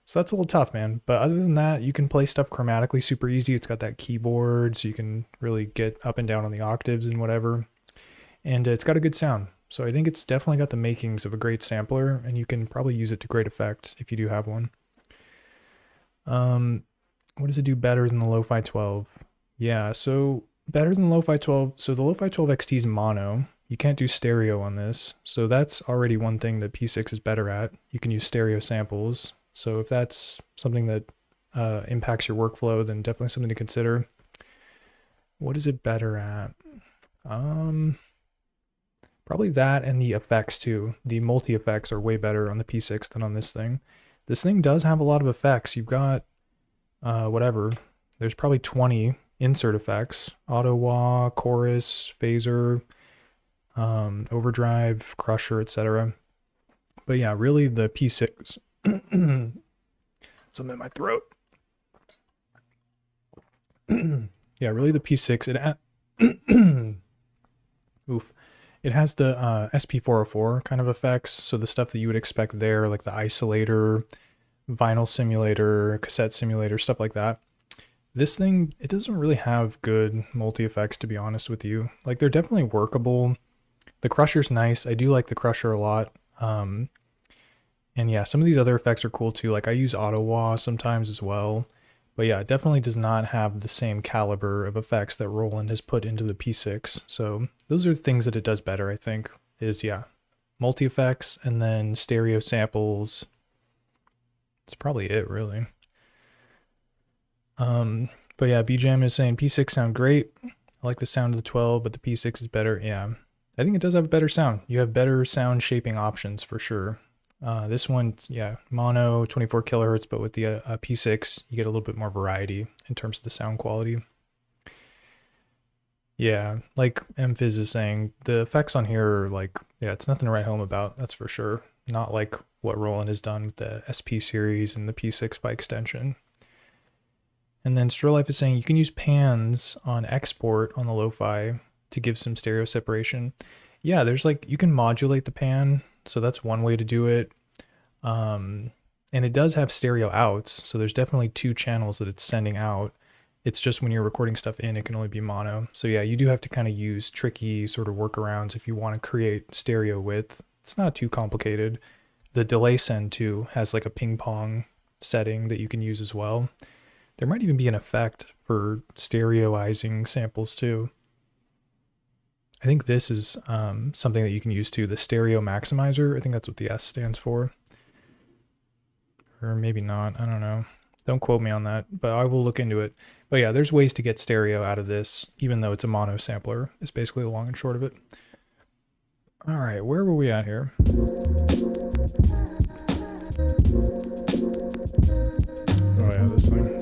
So that's a little tough, man. But other than that, you can play stuff chromatically super easy. It's got that keyboard, so you can really get up and down on the octaves and whatever. And it's got a good sound. So I think it's definitely got the makings of a great sampler, and you can probably use it to great effect if you do have one. What does it do better than the Lofi12? Yeah, so better than Lofi12. So the Lofi12XT is mono. You can't do stereo on this. So that's already one thing that P6 is better at. You can use stereo samples. So if that's something that impacts your workflow, then definitely something to consider. What is it better at? Probably that and the effects too. The multi-effects are way better on the P6 than on this thing. This thing does have a lot of effects. You've got, whatever, there's probably 20 insert effects. Auto wah, chorus, phaser, overdrive, crusher, etc. But yeah, really the P6... something in my throat. Yeah, really the P6, oof. It has the SP404 kind of effects, so the stuff that you would expect there, like the isolator, vinyl simulator, cassette simulator, stuff like that. This thing, it doesn't really have good multi-effects, to be honest with you. Like, they're definitely workable. The crusher's nice. I do like the crusher a lot. And yeah, some of these other effects are cool too. Like I use auto wah sometimes as well. But yeah, it definitely does not have the same caliber of effects that Roland has put into the P6. So those are things that it does better, I think, is yeah, multi-effects and then stereo samples. That's probably it, really. But yeah, BJM is saying P6 sound great. I like the sound of the 12, but the P6 is better. Yeah, I think it does have a better sound. You have better sound shaping options for sure. This one, yeah, mono 24 kilohertz, but with the P6, you get a little bit more variety in terms of the sound quality. Yeah, like MFizz is saying, the effects on here are like, yeah, it's nothing to write home about, that's for sure. Not like what Roland has done with the SP series and the P6 by extension. And then Still Life is saying you can use pans on export on the lo-fi to give some stereo separation. Yeah, there's like, you can modulate the pan. So that's one way to do it. And it does have stereo outs. So there's definitely 2 channels that it's sending out. It's just when you're recording stuff in, it can only be mono. So yeah, you do have to kind of use tricky sort of workarounds if you want to create stereo width. It's not too complicated. The delay send too has like a ping pong setting that you can use as well. There might even be an effect for stereoizing samples too. I think this is something that you can use too, the stereo maximizer. I think that's what the S stands for. Or maybe not, I don't know. Don't quote me on that, but I will look into it. But yeah, there's ways to get stereo out of this, even though it's a mono sampler. It's basically the long and short of it. All right, where were we at here? Oh yeah, this thing.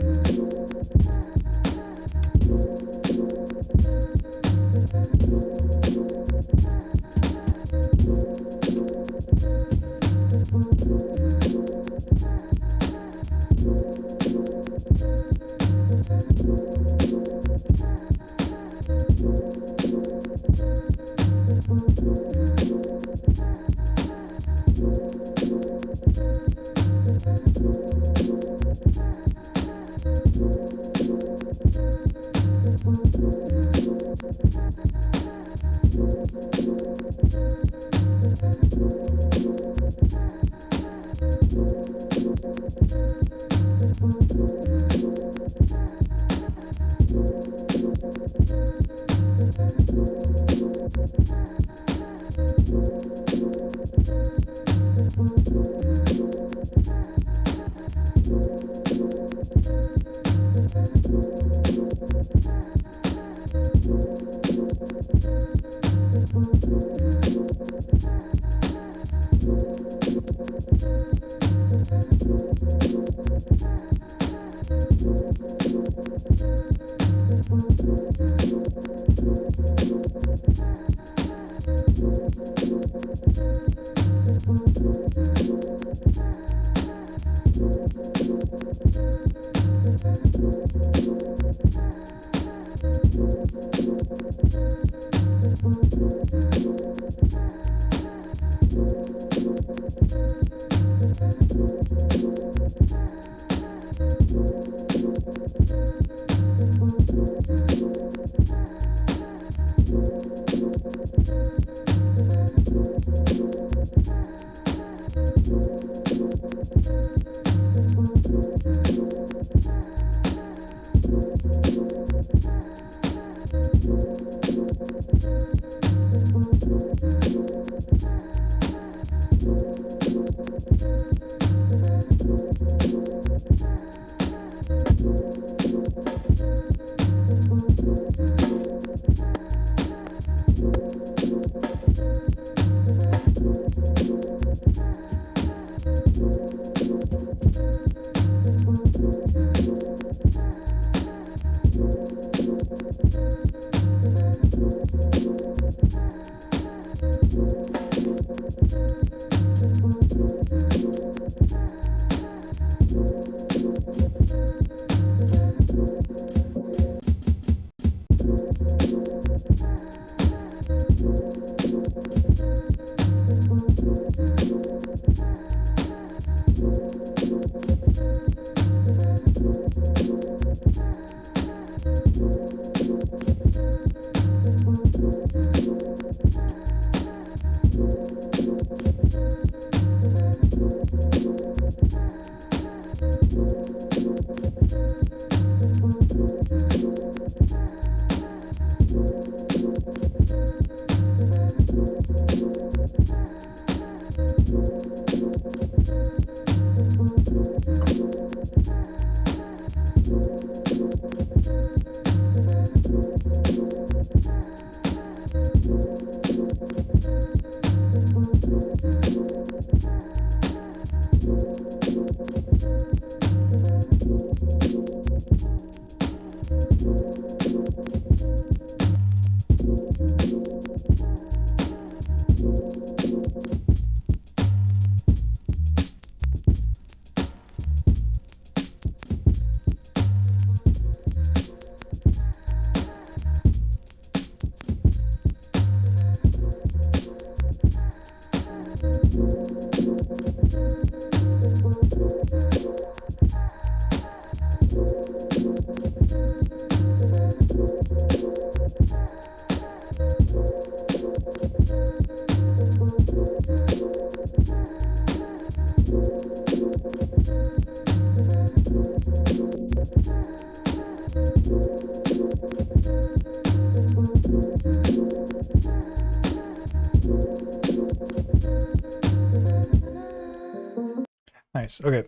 Nice. Okay,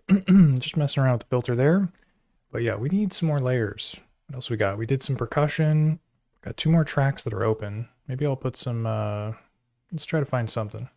just messing around with the filter there. But yeah, we need some more layers. What else we got? We did some percussion. Got 2 more tracks that are open. Maybe I'll put some, let's try to find something.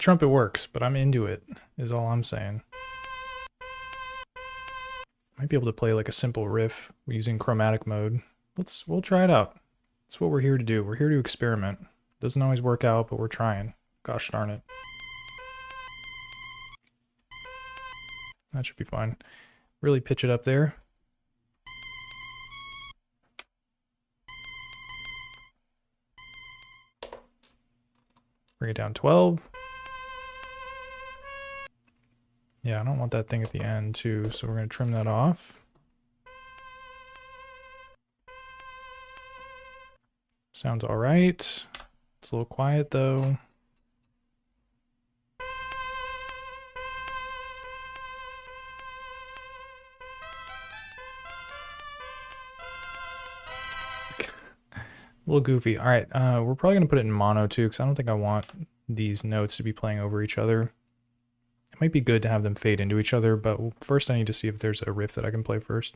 trumpet works, but I'm into it, is all I'm saying. Might be able to play like a simple riff using chromatic mode. We'll try it out. That's what we're here to do. We're here to experiment. Doesn't always work out, but we're trying. Gosh darn it. That should be fine. Really pitch it up there. Bring it down 12. Yeah, I don't want that thing at the end too, so we're going to trim that off. Sounds all right. It's a little quiet though. A little goofy. All right, we're probably going to put it in mono too, because I don't think I want these notes to be playing over each other. It might be good to have them fade into each other, but first I need to see if there's a riff that I can play first.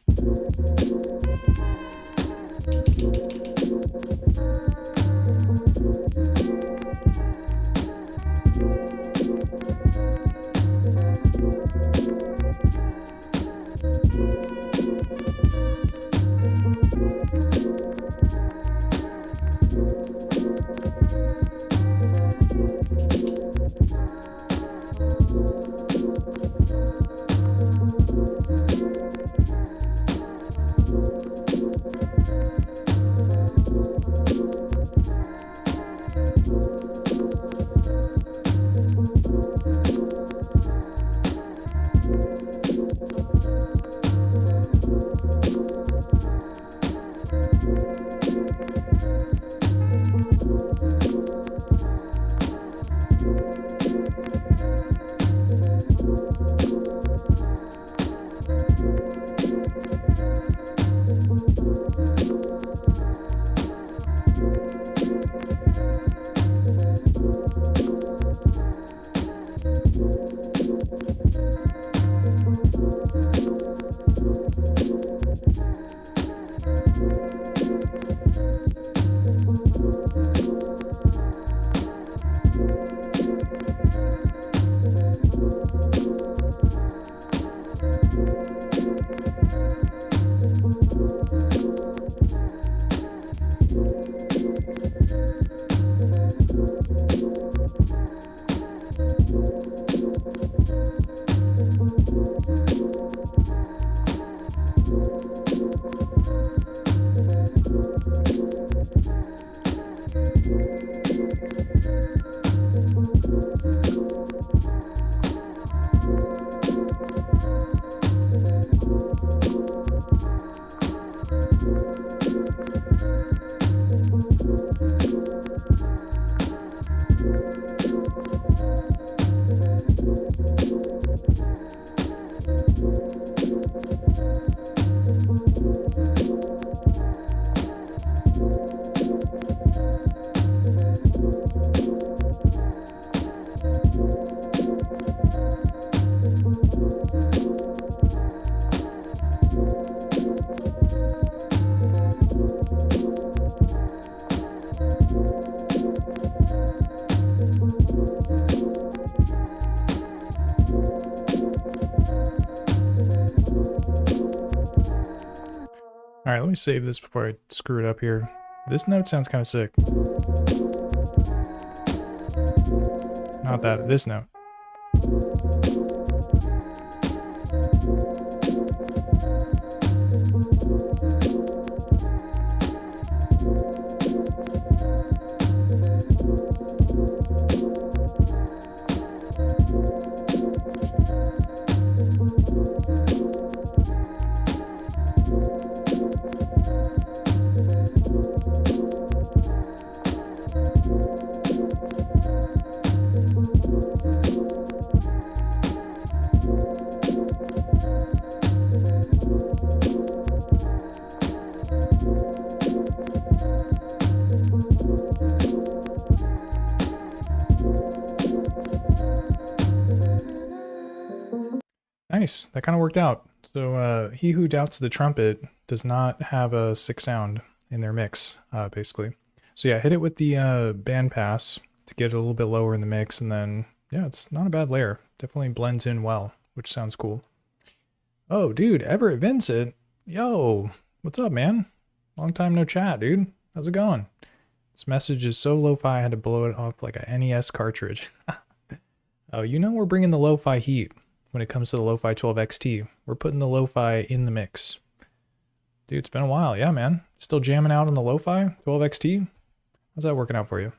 All right, let me save this before I screw it up here. This note sounds kind of sick. Not that, this note. Nice, that kind of worked out. So he who doubts the trumpet does not have a sick sound in their mix, basically. So yeah, hit it with the band pass to get it a little bit lower in the mix, and then Yeah, it's not a bad layer. Definitely blends in well, which sounds cool. Oh, dude, Everett Vincent. Yo, what's up, man? Long time no chat, dude. How's it going? This message is so lo-fi I had to blow it off like a NES cartridge. Oh, you know we're bringing the lo-fi heat when it comes to the Lofi12XT. We're putting the lo-fi in the mix. Dude, it's been a while. Yeah, man. Still jamming out on the Lofi 12XT? How's that working out for you?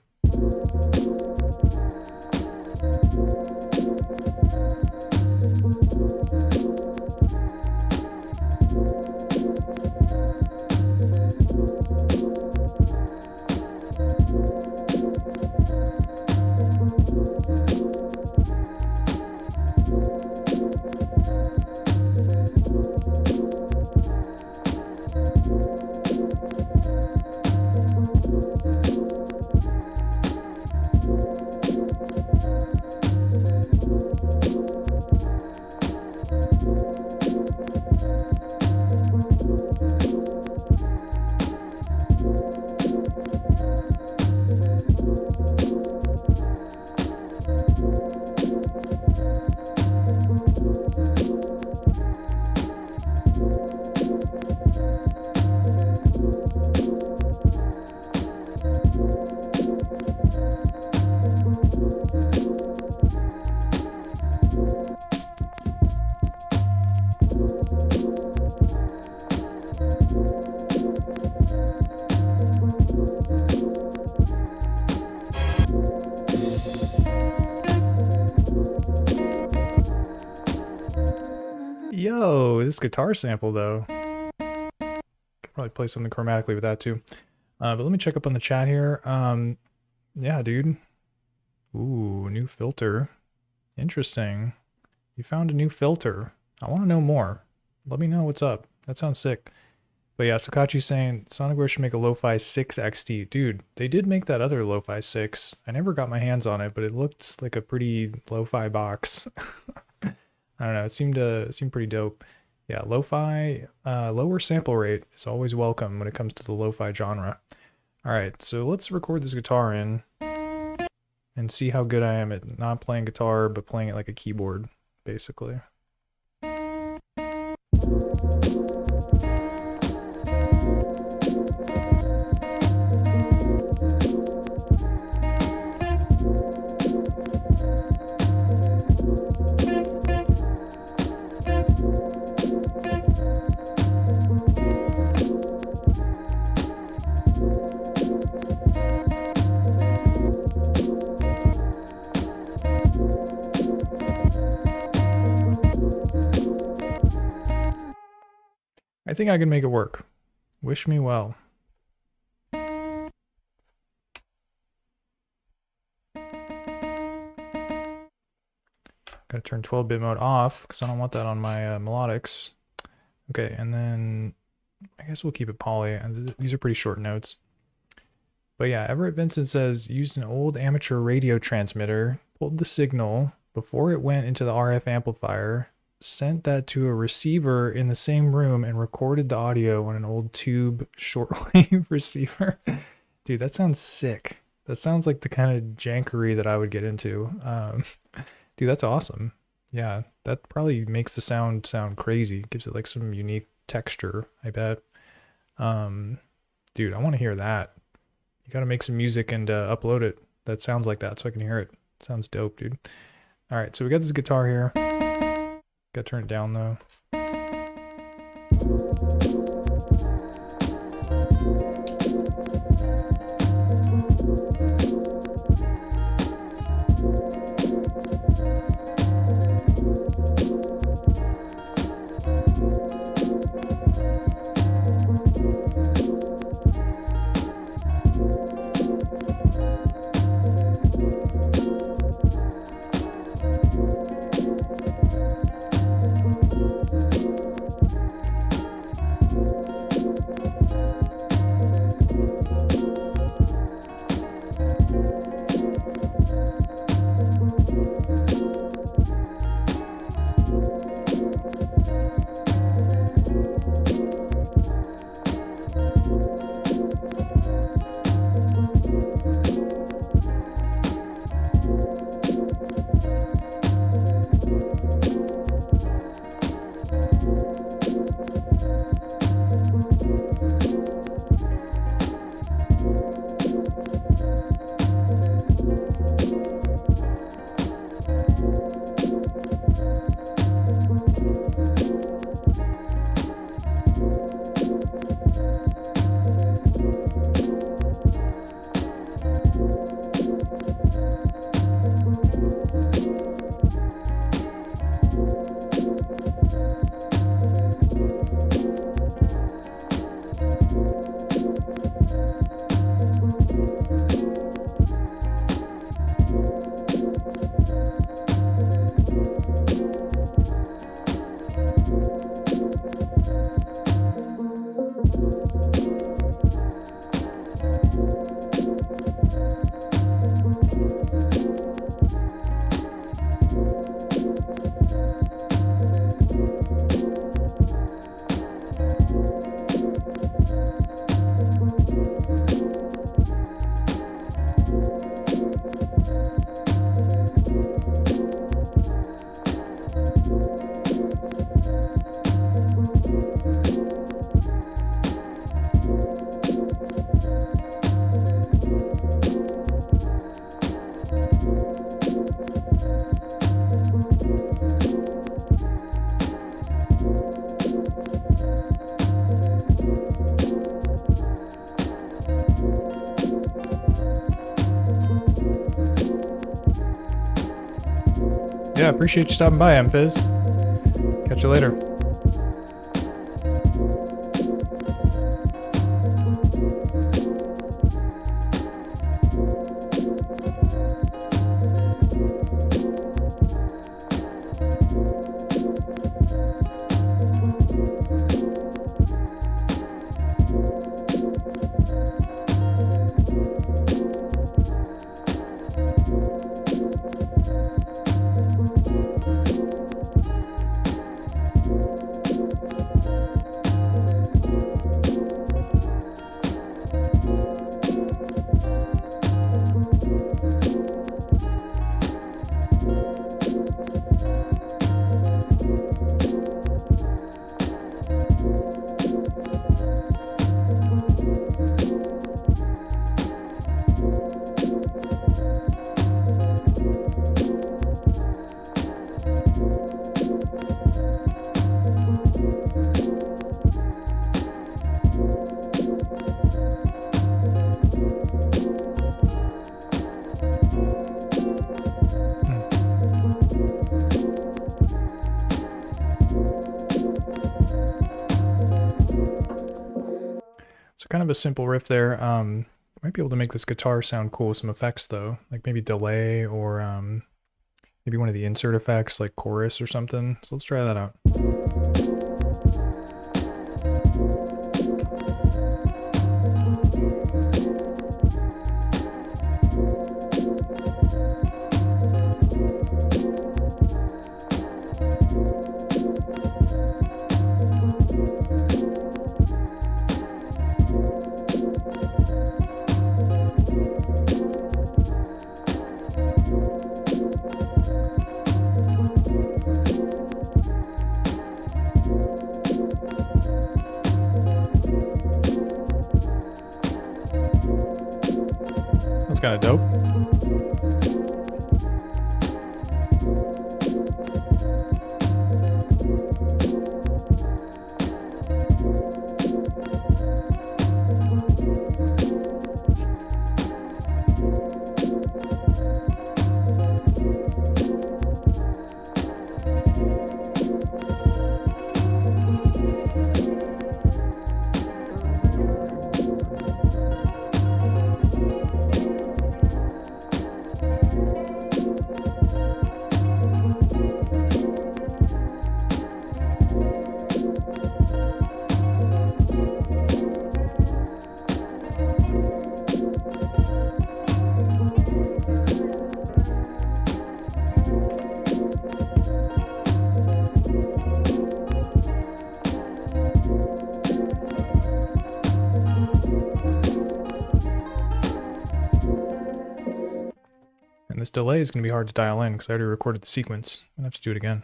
Yo, this guitar sample though. Could probably play something chromatically with that too. But let me check up on the chat here. Yeah, dude. Ooh, new filter. Interesting. You found a new filter. I want to know more. Let me know what's up. That sounds sick. But yeah, Sakachi's saying Sonicware should make a Lo-Fi 6 XT. Dude, they did make that other Lo-Fi 6. I never got my hands on it, but it looked like a pretty lo-fi box. I don't know, it seemed pretty dope. Yeah, lo-fi, lower sample rate is always welcome when it comes to the lo-fi genre. All right, so let's record this guitar in and see how good I am at not playing guitar, but playing it like a keyboard, basically. I think I can make it work. Wish me well. Gotta turn 12-bit mode off because I don't want that on my melodics. Okay, and then I guess we'll keep it poly. And these are pretty short notes. But yeah, Everett Vincent says, used an old amateur radio transmitter, pulled the signal before it went into the RF amplifier, sent that to a receiver in the same room, and recorded the audio on an old tube shortwave receiver. Dude, that sounds sick. That sounds like the kind of jankery that I would get into. Dude, that's awesome. Yeah, that probably makes the sound crazy. Gives it like some unique texture, I bet. Dude, I want to hear that. You gotta make some music and upload it that sounds like that so I can hear it. Sounds dope, dude. All right, so we got this guitar here. Gotta turn it down though. Yeah, appreciate you stopping by, Amphis. Catch you later. So kind of a simple riff there. Might be able to make this guitar sound cool with some effects though, like maybe delay or maybe one of the insert effects like chorus or something. So let's try that out. That's kind of dope. And this delay is going to be hard to dial in because I already recorded the sequence. I'm going to have to do it again.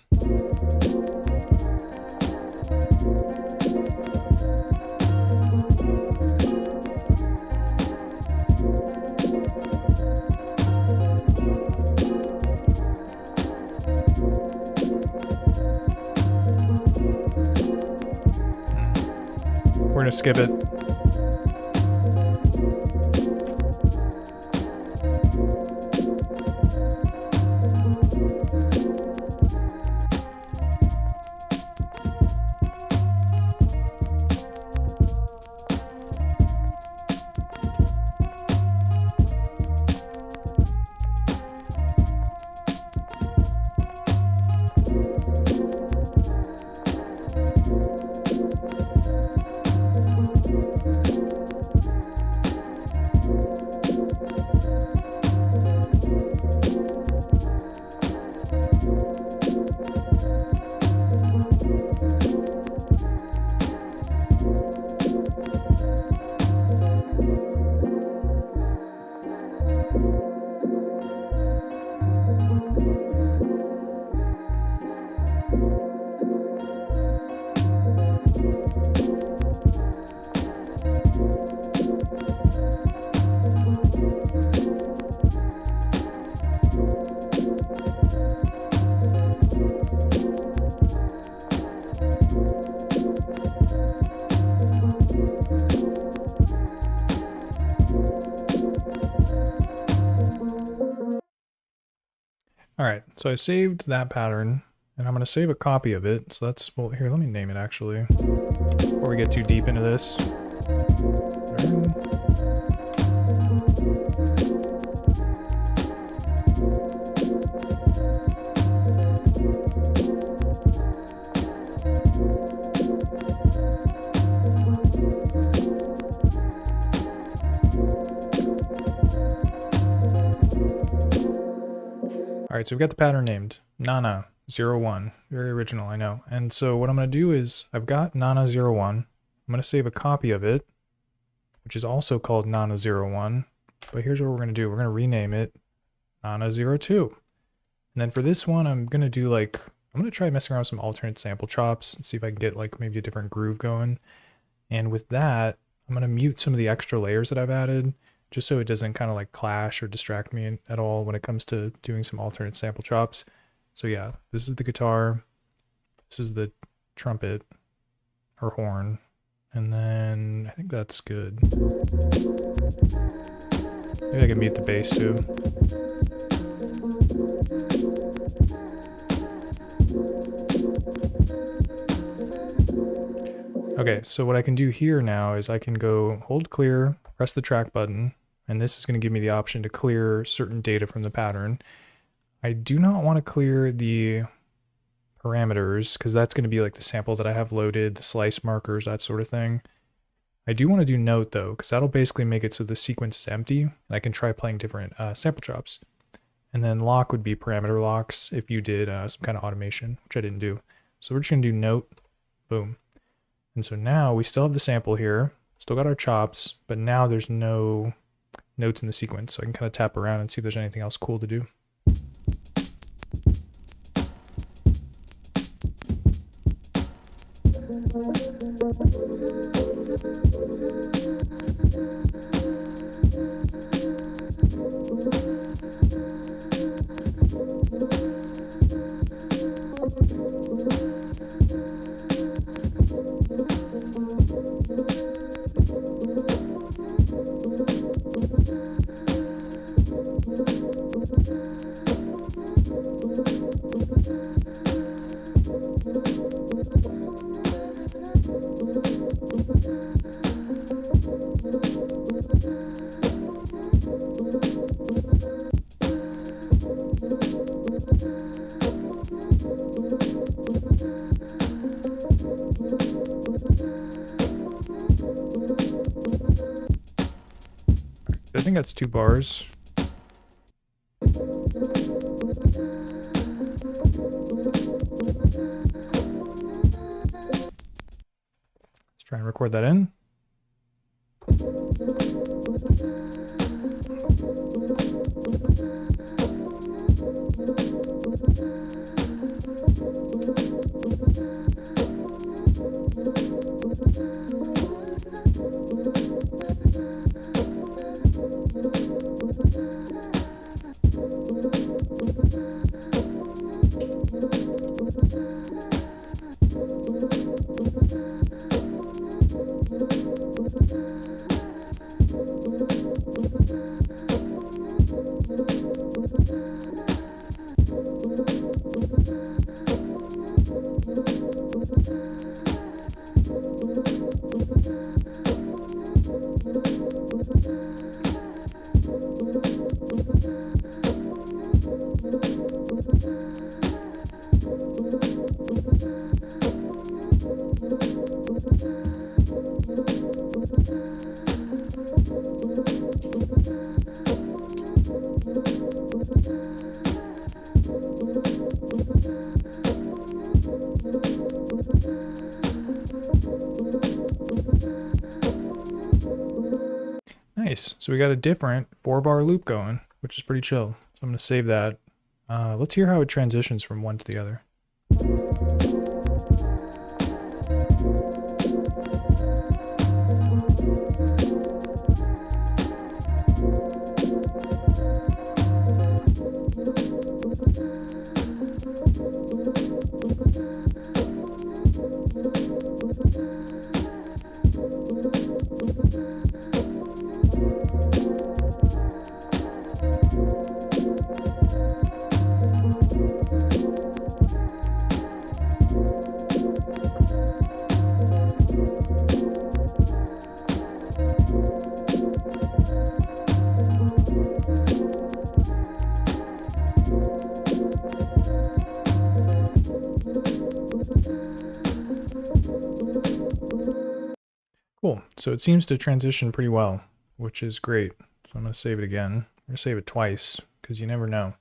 We're going to skip it. All right, so I saved that pattern, and I'm going to save a copy of it. So that's, well, here, let me name it actually, before we get too deep into this. All right, so we've got the pattern named Nana01. Very original, I know. And so what I'm going to do is I've got Nana01. I'm going to save a copy of it, which is also called Nana01. But here's what we're going to do. We're going to rename it Nana02. And then for this one, I'm going to do like, I'm going to try messing around with some alternate sample chops and see if I can get like maybe a different groove going. And with that, I'm going to mute some of the extra layers that I've added, just so it doesn't kind of like clash or distract me at all when it comes to doing some alternate sample chops. So yeah, this is the guitar, this is the trumpet or horn, and then I think that's good. Maybe I can mute the bass too. Okay, so what I can do here now is I can go hold clear, press the track button, and this is going to give me the option to clear certain data from the pattern. I do not want to clear the parameters because that's going to be like the sample that I have loaded, the slice markers, that sort of thing. I do want to do note though, because that'll basically make it so the sequence is empty and I can try playing different sample chops. And then lock would be parameter locks if you did some kind of automation, which I didn't do. So we're just going to do note, boom. And so now we still have the sample here, still got our chops, but now there's no notes in the sequence. So I can kind of tap around and see if there's anything else cool to do. I think that's 2 bars. Let's try and record that in. Nice. So we got a different 4-bar loop going, which is pretty chill. So I'm going to save that. Let's hear how it transitions from one to the other. Cool. So it seems to transition pretty well, which is great. So I'm going to save it again. I'm going to save it twice because you never know.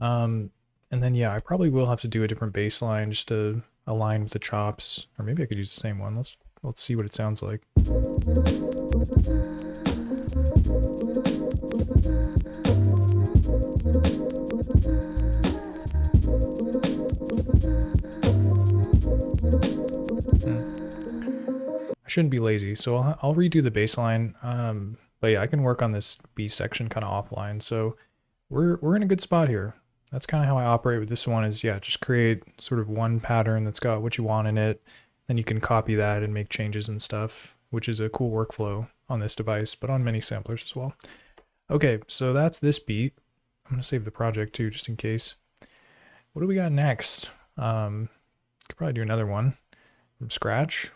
And then, yeah, I probably will have to do a different bass line just to align with the chops. Or maybe I could use the same one. Let's see what it sounds like. I shouldn't be lazy, so I'll redo the bass line. But yeah, I can work on this B section kind of offline. So we're in a good spot here. That's kind of how I operate with this one is, yeah, just create sort of one pattern that's got what you want in it. Then you can copy that and make changes and stuff, which is a cool workflow on this device, but on many samplers as well. Okay, so that's this beat. I'm going to save the project too, just in case. What do we got next? Could probably do another one from scratch.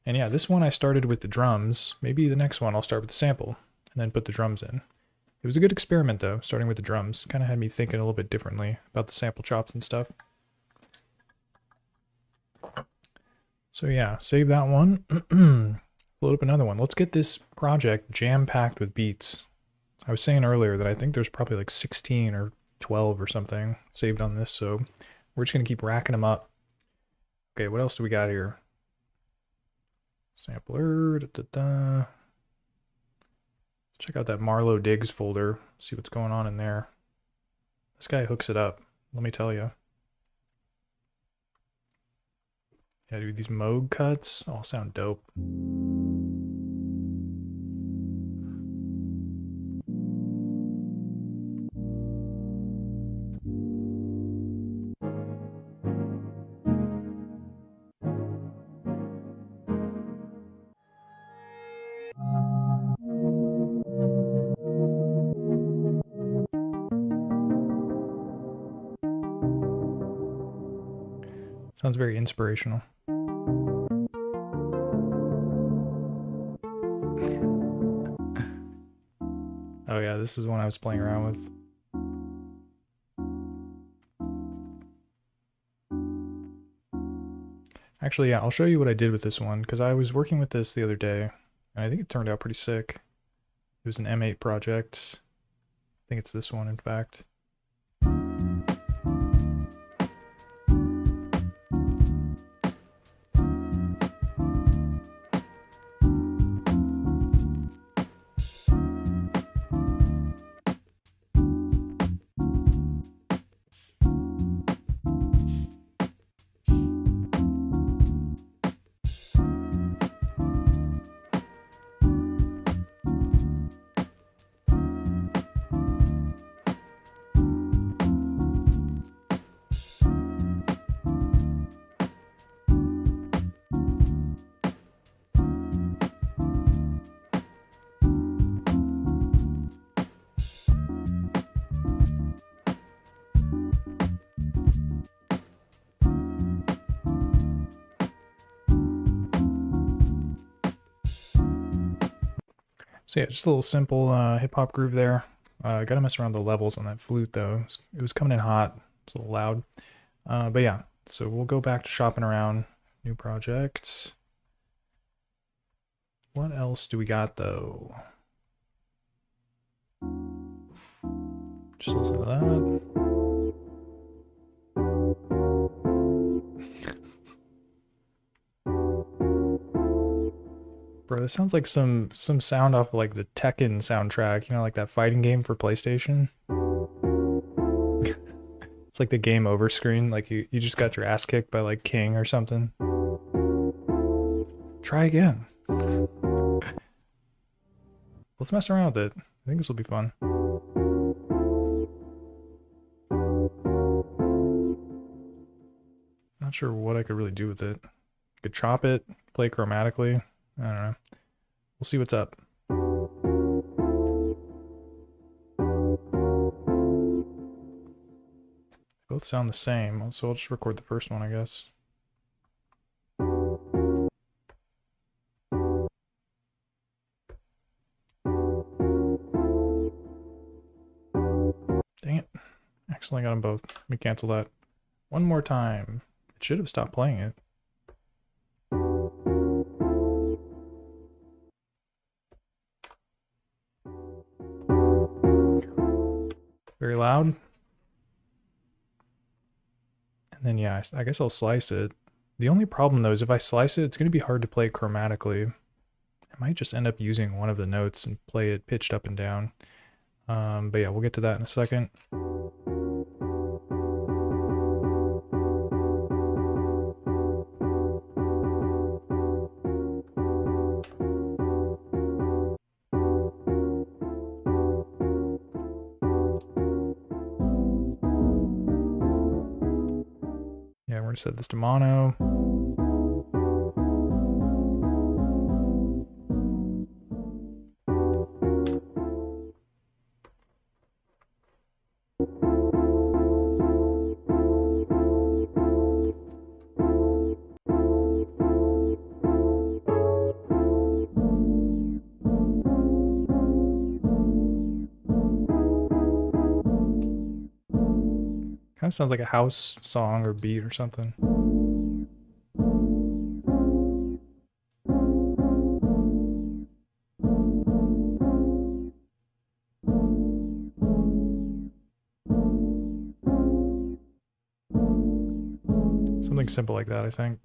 And yeah, this one I started with the drums. Maybe the next one I'll start with the sample and then put the drums in. It was a good experiment though, starting with the drums. Kind of had me thinking a little bit differently about the sample chops and stuff. So yeah, save that one. Load up another one. Let's get this project jam-packed with beats. I was saying earlier that I think there's probably like 16 or 12 or something saved on this, so we're just going to keep racking them up. Okay, what else do we got here? Sampler, Let's check out that Marlowe Diggs folder, see what's going on in there. This guy hooks it up, let me tell you. Yeah, dude, these Moog cuts all sound dope. Sounds very inspirational. Oh yeah, this is one I was playing around with. Actually, yeah, I'll show you what I did with this one, because I was working with this the other day, and I think it turned out pretty sick. It was an M8 project. I think it's this one, in fact. So yeah, just a little simple hip-hop groove there. Gotta mess around the levels on that flute though. It was coming in hot, it's a little loud. But yeah, so we'll go back to shopping around. New project. What else do we got though? Just listen to that. Bro, this sounds like some sound off of like the Tekken soundtrack, you know, like that fighting game for PlayStation. It's like the game over screen, like you just got your ass kicked by like King or something. Try again. Let's mess around with it. I think this will be fun. Not sure what I could really do with it. I could chop it, play chromatically. I don't know. We'll see what's up. Both sound the same, so I'll just record the first one, I guess. Dang it. Accidentally got them both. Let me cancel that. One more time. It should have stopped playing it. loud. And then yeah, I guess I'll slice it. The only problem though is if I slice it, it's going to be hard to play chromatically. I might just end up using one of the notes and play it pitched up and down. But yeah, we'll get to that in a second. Yeah, we're going to set this to mono. Kind of sounds like a house song or beat or something. Something simple like that, I think.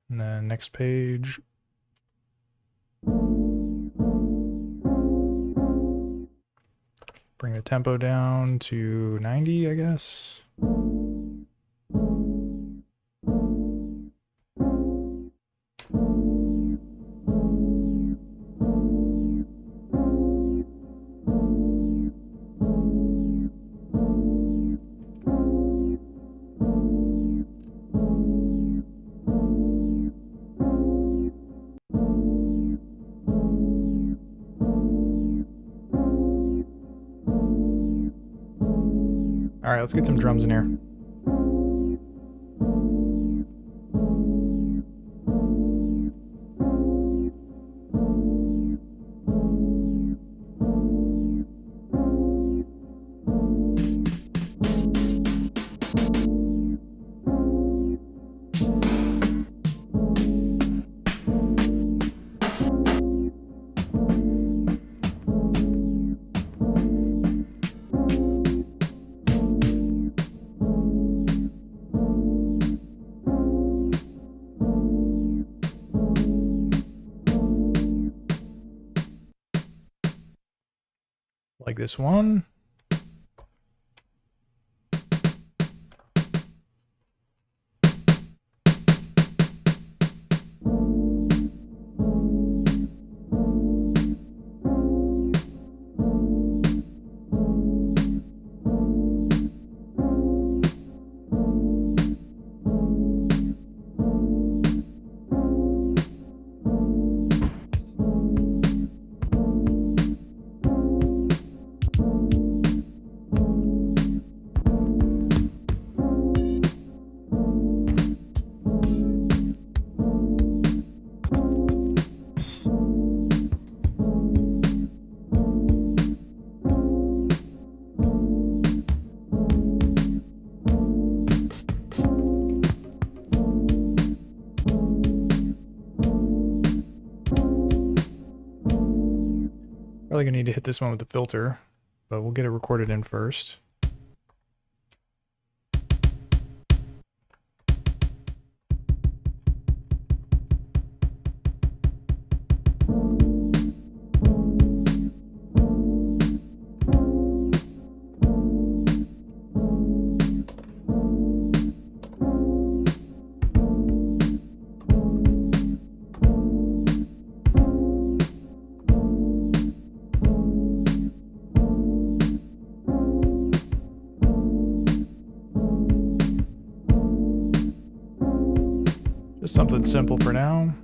And then next page. Bring the tempo down to 90, I guess. All right, let's get some drums in here. Like this one. Probably gonna need to hit this one with the filter, but we'll get it recorded in first. Just something simple for now.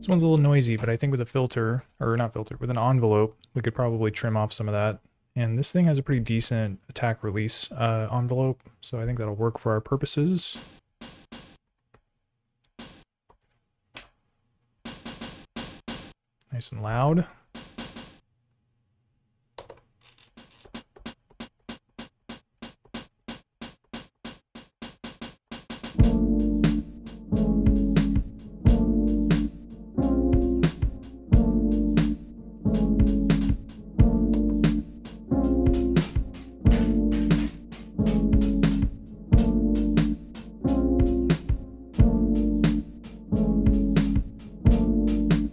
one's a little noisy, but I think with a filter, or not filter, with an envelope, we could probably trim off some of that. And this thing has a pretty decent attack release envelope, so I think that'll work for our purposes. Nice and loud.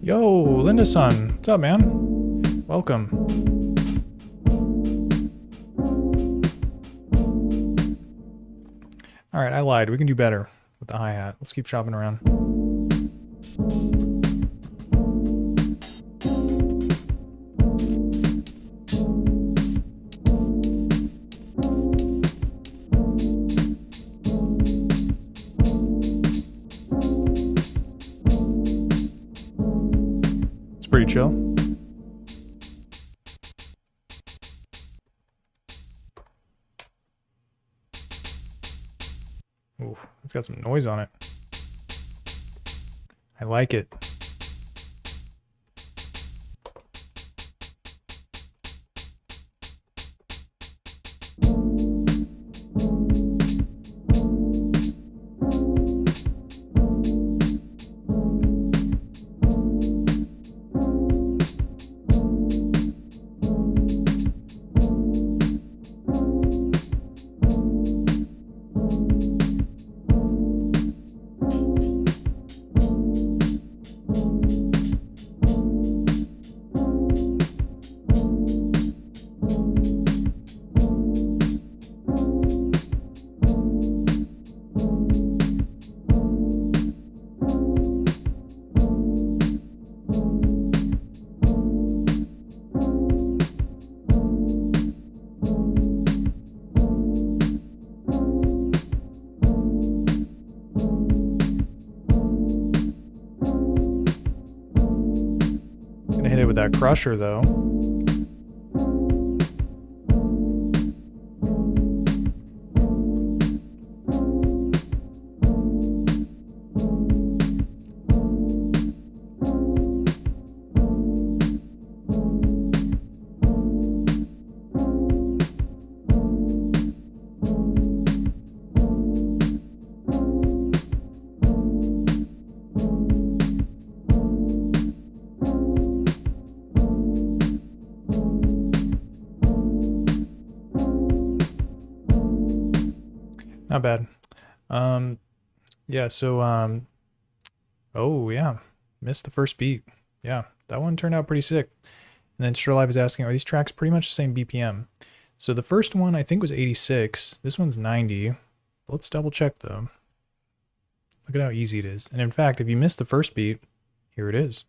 Yo, Linda-san, what's up, man? Welcome. All right, I lied. We can do better with the hi-hat. Let's keep shopping around. Pretty chill. Oof, it's got some noise on it. I like it. Hit it with that crusher though. Not bad. Yeah, so, oh yeah, missed the first beat. Yeah, that one turned out pretty sick. And then Strolive is asking, are these tracks pretty much the same BPM? So the first one I think was 86. This one's 90. Let's double check though. Look at how easy it is. And in fact, if you missed the first beat, here it is.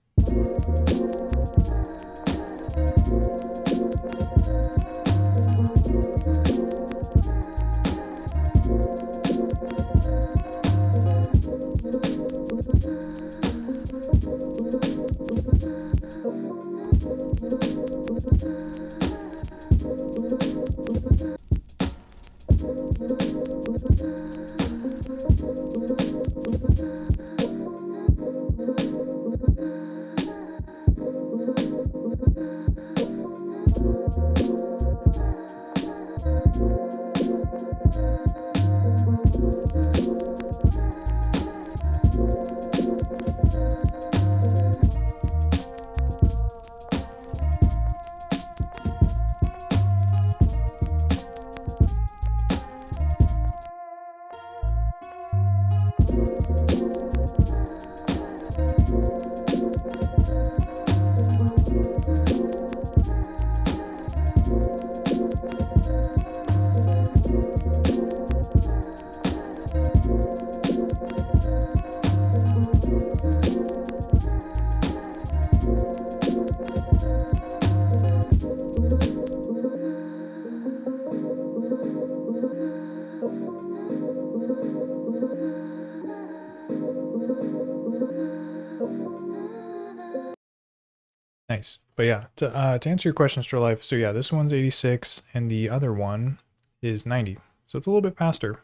But yeah, to answer your question, Straw Life, so yeah, this one's 86 and the other one is 90. So it's a little bit faster.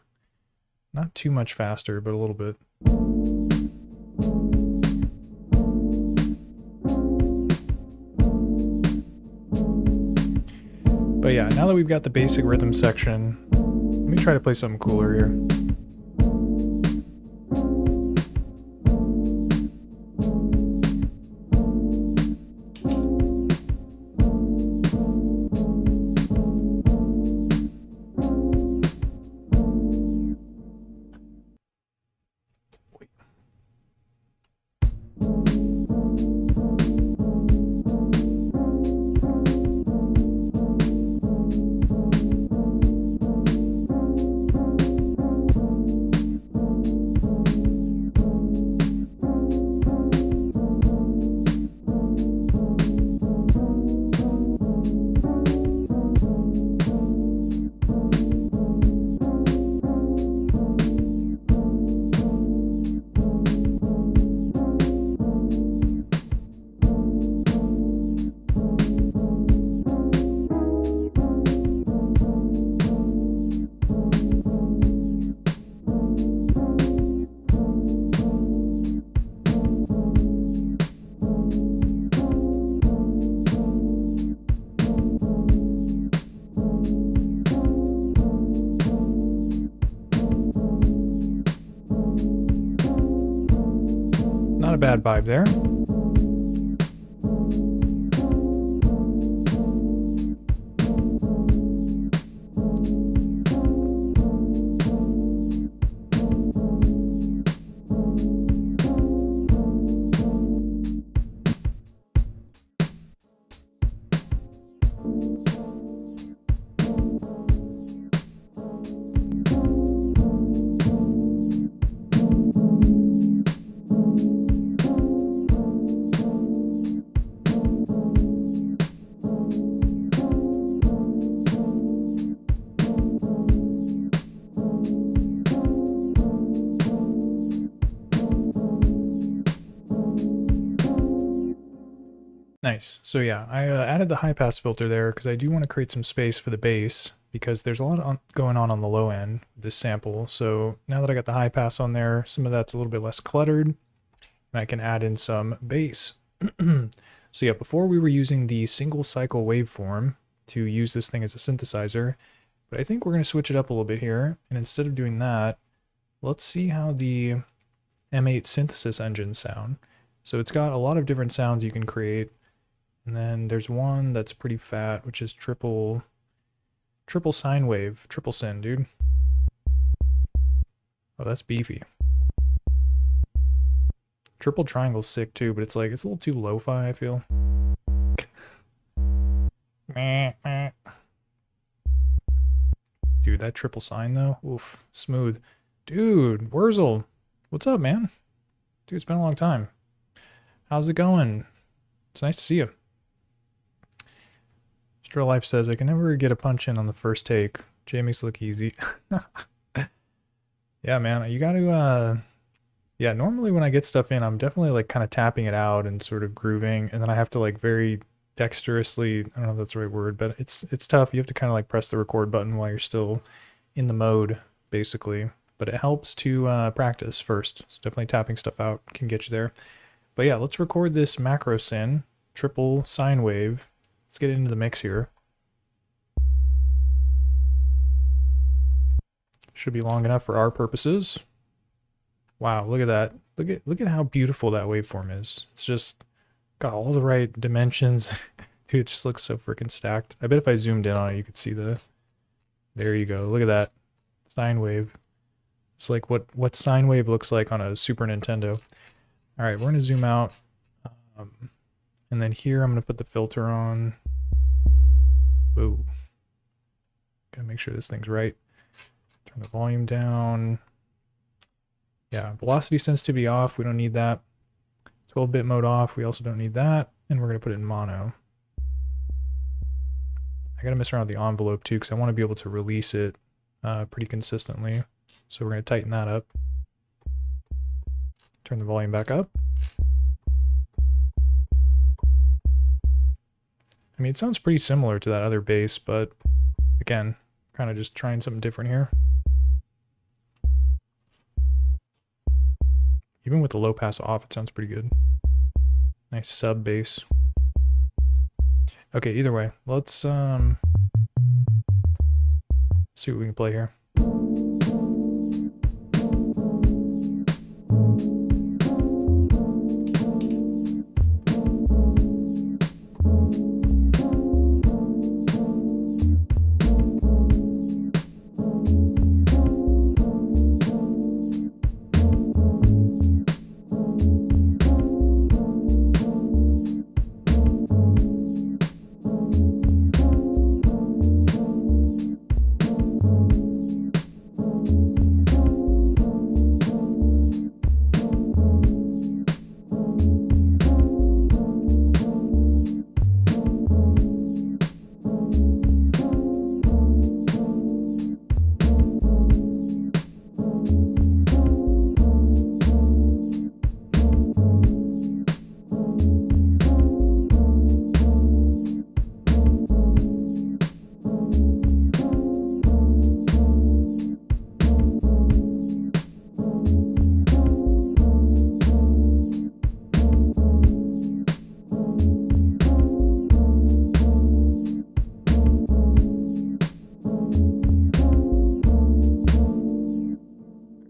Not too much faster, but a little bit. But yeah, now that we've got the basic rhythm section, let me try to play something cooler here. Not a bad vibe there. Nice. So yeah, I added the high pass filter there because I do want to create some space for the bass because there's a lot going on the low end with this sample. So now that I got the high pass on there, some of that's a little bit less cluttered, and I can add in some bass. So yeah, before we were using the single cycle waveform to use this thing as a synthesizer, but I think we're going to switch it up a little bit here. And instead of doing that, let's see how the M8 synthesis engines sound. So it's got a lot of different sounds you can create. And then there's one that's pretty fat, which is triple sine wave, triple sin, dude. Oh, that's beefy. Triple triangle's sick too, but it's like, it's a little too lo-fi, I feel. Dude, that triple sine though, oof, smooth. Dude, Wurzel, what's up, man? Dude, it's been a long time. How's it going? It's nice to see you. Straw Life says, I can never get a punch in on the first take. Jay makes it look easy. Yeah, man, you gotta, yeah, normally when I get stuff in, I'm definitely like kind of tapping it out and sort of grooving, and then I have to like very dexterously, I don't know if that's the right word, but it's tough. You have to kind of like press the record button while you're still in the mode, basically. But it helps to practice first. So definitely tapping stuff out can get you there. But yeah, let's record this macro syn, triple sine wave. Let's get into the mix here. Should be long enough for our purposes. Wow, look at that. Look at how beautiful that waveform is. It's just got all the right dimensions. Dude, it just looks so freaking stacked. I bet if I zoomed in on it, you could see the... There you go. Look at that. Sine wave. It's like what sine wave looks like on a Super Nintendo. All right, we're going to zoom out. And then here I'm going to put the filter on. Whoa. Gotta make sure this thing's right. Turn the volume down. Yeah, velocity sensitivity off. We don't need that. 12-bit mode off. We also don't need that. And we're going to put it in mono. I got to mess around with the envelope too because I want to be able to release it pretty consistently. So we're going to tighten that up. Turn the volume back up. I mean, it sounds pretty similar to that other bass, but again, kind of just trying something different here. Even with the low pass off, it sounds pretty good. Nice sub bass. Okay, either way, let's see what we can play here.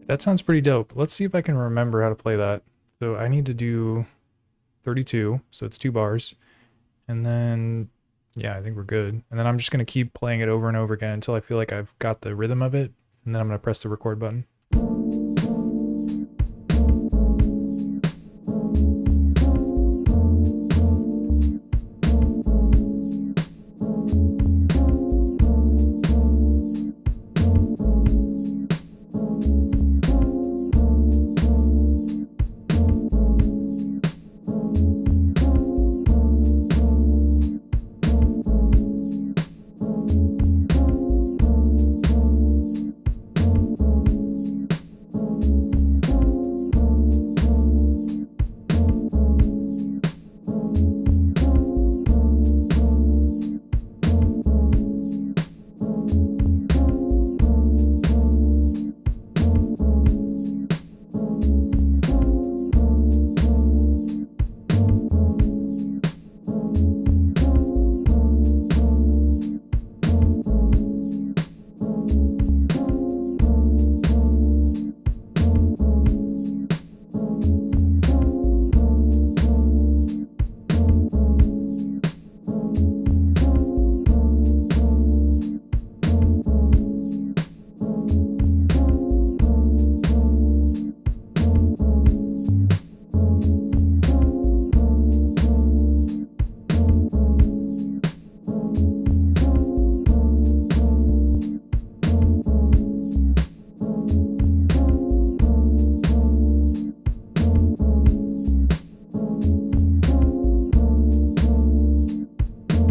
That sounds pretty dope. Let's see if I can remember how to play that. So I need to do 32, so it's 2 bars. And then, yeah, I think we're good. And then I'm just going to keep playing it over and over again until I feel like I've got the rhythm of it. And then I'm going to press the record button.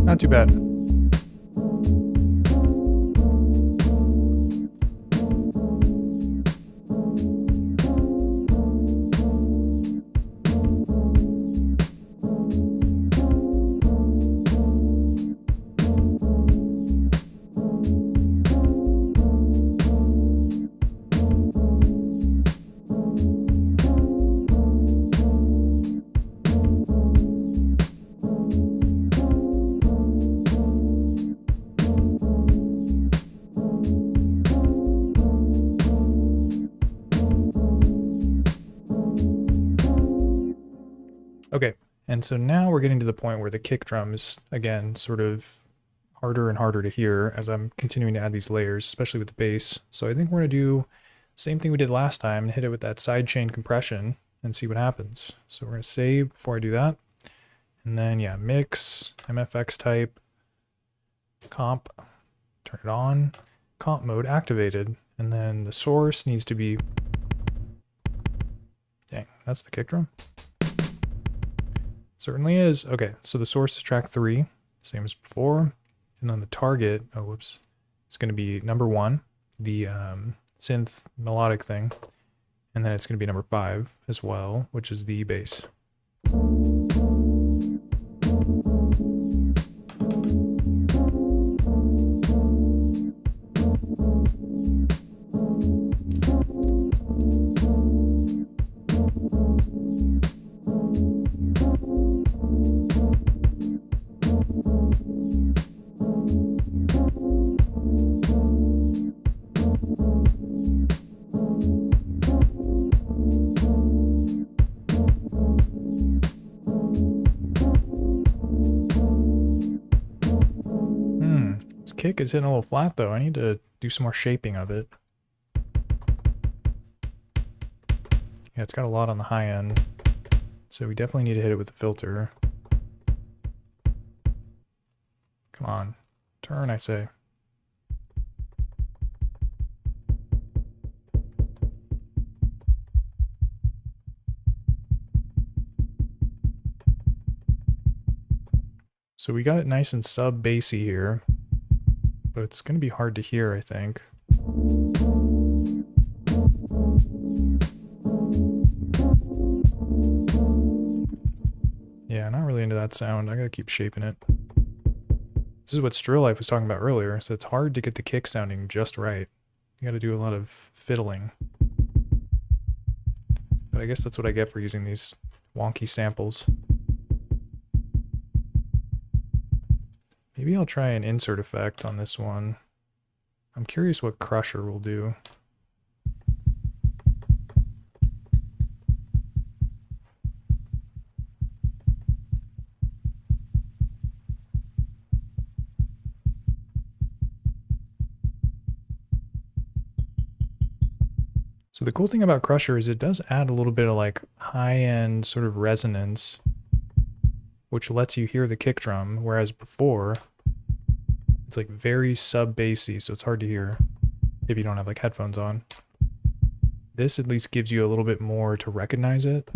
Not too bad. Okay, and so now we're getting to the point where the kick drum is, again, sort of harder and harder to hear as I'm continuing to add these layers, especially with the bass. So I think we're going to do the same thing we did last time and hit it with that sidechain compression and see what happens. So we're going to save before I do that. And then, yeah, mix, MFX type, comp, turn it on, comp mode activated. And then the source needs to be, dang, that's the kick drum. Certainly is. Okay, so the source is track 3, same as before. And then the target, oh, whoops, it's going to be number 1, the synth melodic thing. And then it's going to be number 5 as well, which is the bass. kick is hitting a little flat though. I need to do some more shaping of it. Yeah, it's got a lot on the high end. So we definitely need to hit it with the filter. Come on. Turn, I say. So we got it nice and sub-bassy here, but it's going to be hard to hear, I think. Yeah, not really into that sound. I gotta keep shaping it. This is what Still Life was talking about earlier, so it's hard to get the kick sounding just right. You gotta do a lot of fiddling. But I guess that's what I get for using these wonky samples. Maybe I'll try an insert effect on this one. I'm curious what Crusher will do. So the cool thing about Crusher is it does add a little bit of like high-end sort of resonance, which lets you hear the kick drum, whereas before it's like very sub-bassy, so it's hard to hear if you don't have like headphones on. This at least gives you a little bit more to recognize it.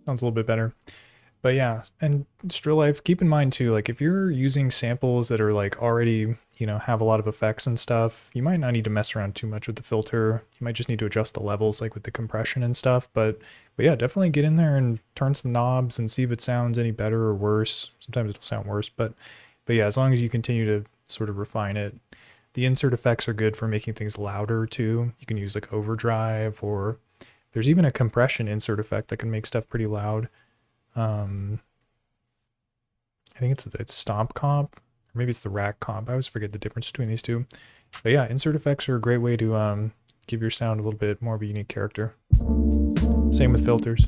Sounds a little bit better. But yeah, and Still Life, keep in mind too, like if you're using samples that are like already, you know, have a lot of effects and stuff, you might not need to mess around too much with the filter. You might just need to adjust the levels like with the compression and stuff. But yeah, definitely get in there and turn some knobs and see if it sounds any better or worse. Sometimes it'll sound worse, but yeah, as long as you continue to sort of refine it. The insert effects are good for making things louder too. You can use like overdrive, or there's even a compression insert effect that can make stuff pretty loud. I think it's Stomp Comp, or maybe it's the Rack Comp. I always forget the difference between these two. But yeah, insert effects are a great way to give your sound a little bit more of a unique character. Same with filters.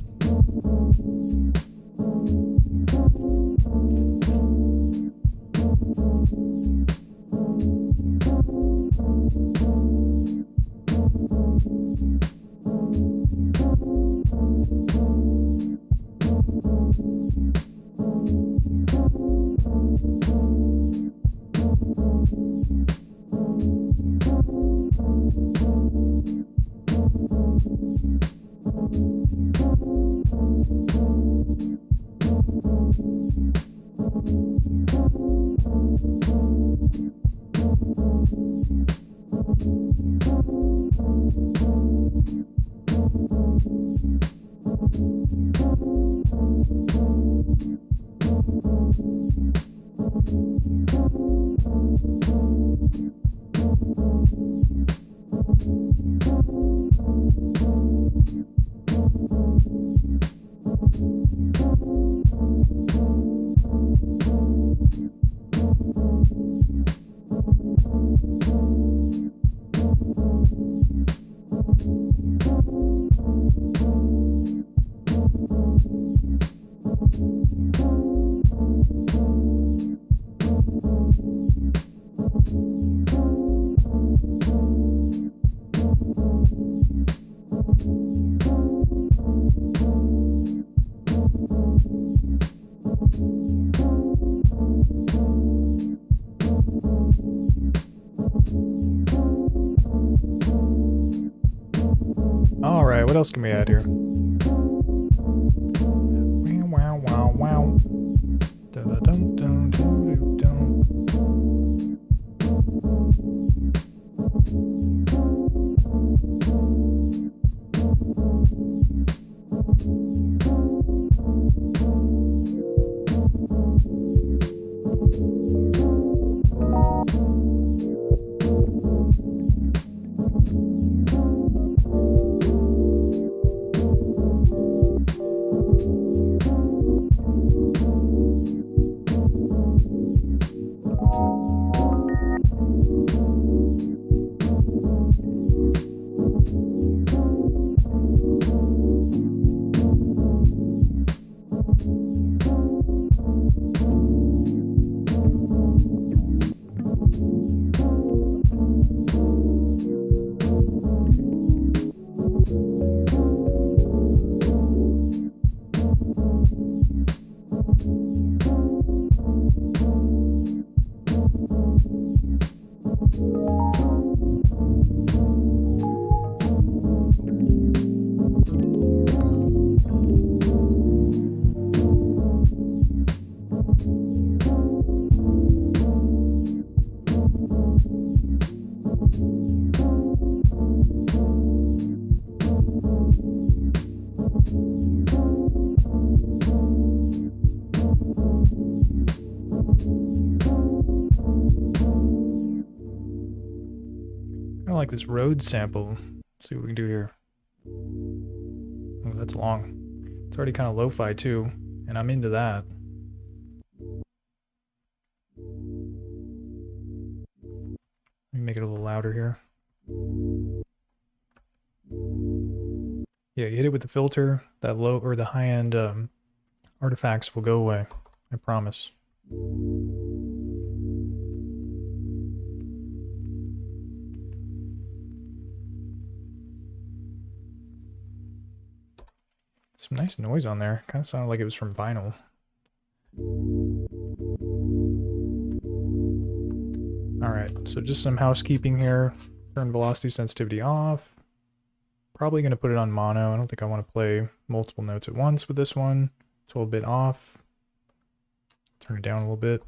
Alright, what else can we add here? Wow, wow, wow. Like this road sample. Let's see what we can do here. Oh, that's long. It's already kind of lo-fi too, and I'm into that. Let me make it a little louder here. Yeah, you hit it with the filter, that low or the high-end artifacts will go away. I promise. Some nice noise on there. Kind of sounded like it was from vinyl. Alright, so just some housekeeping here. Turn velocity sensitivity off. Probably going to put it on mono. I don't think I want to play multiple notes at once with this one. It's a little bit off. Turn it down a little bit.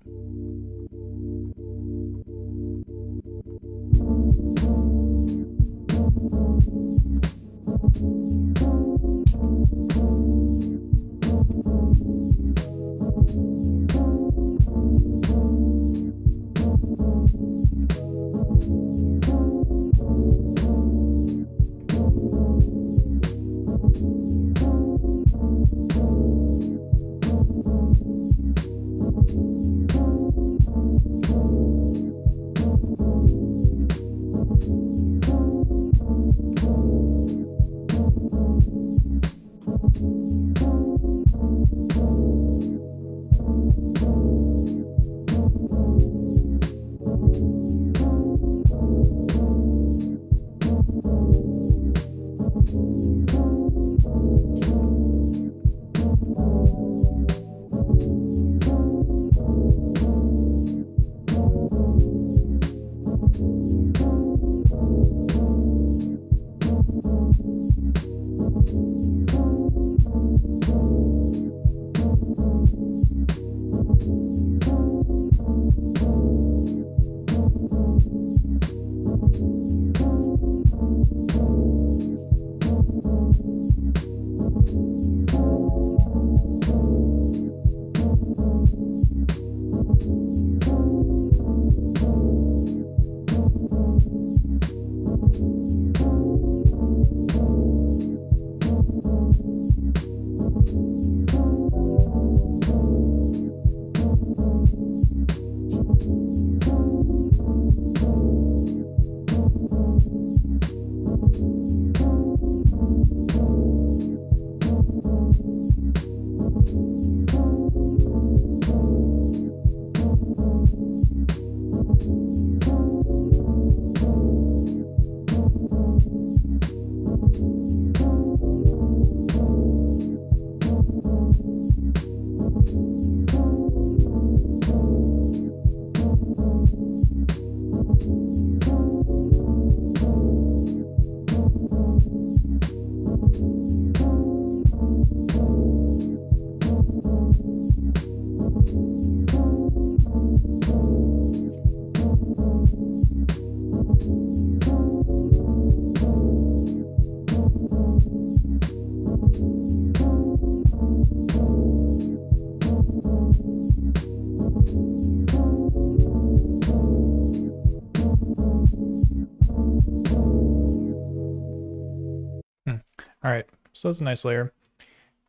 So that's a nice layer.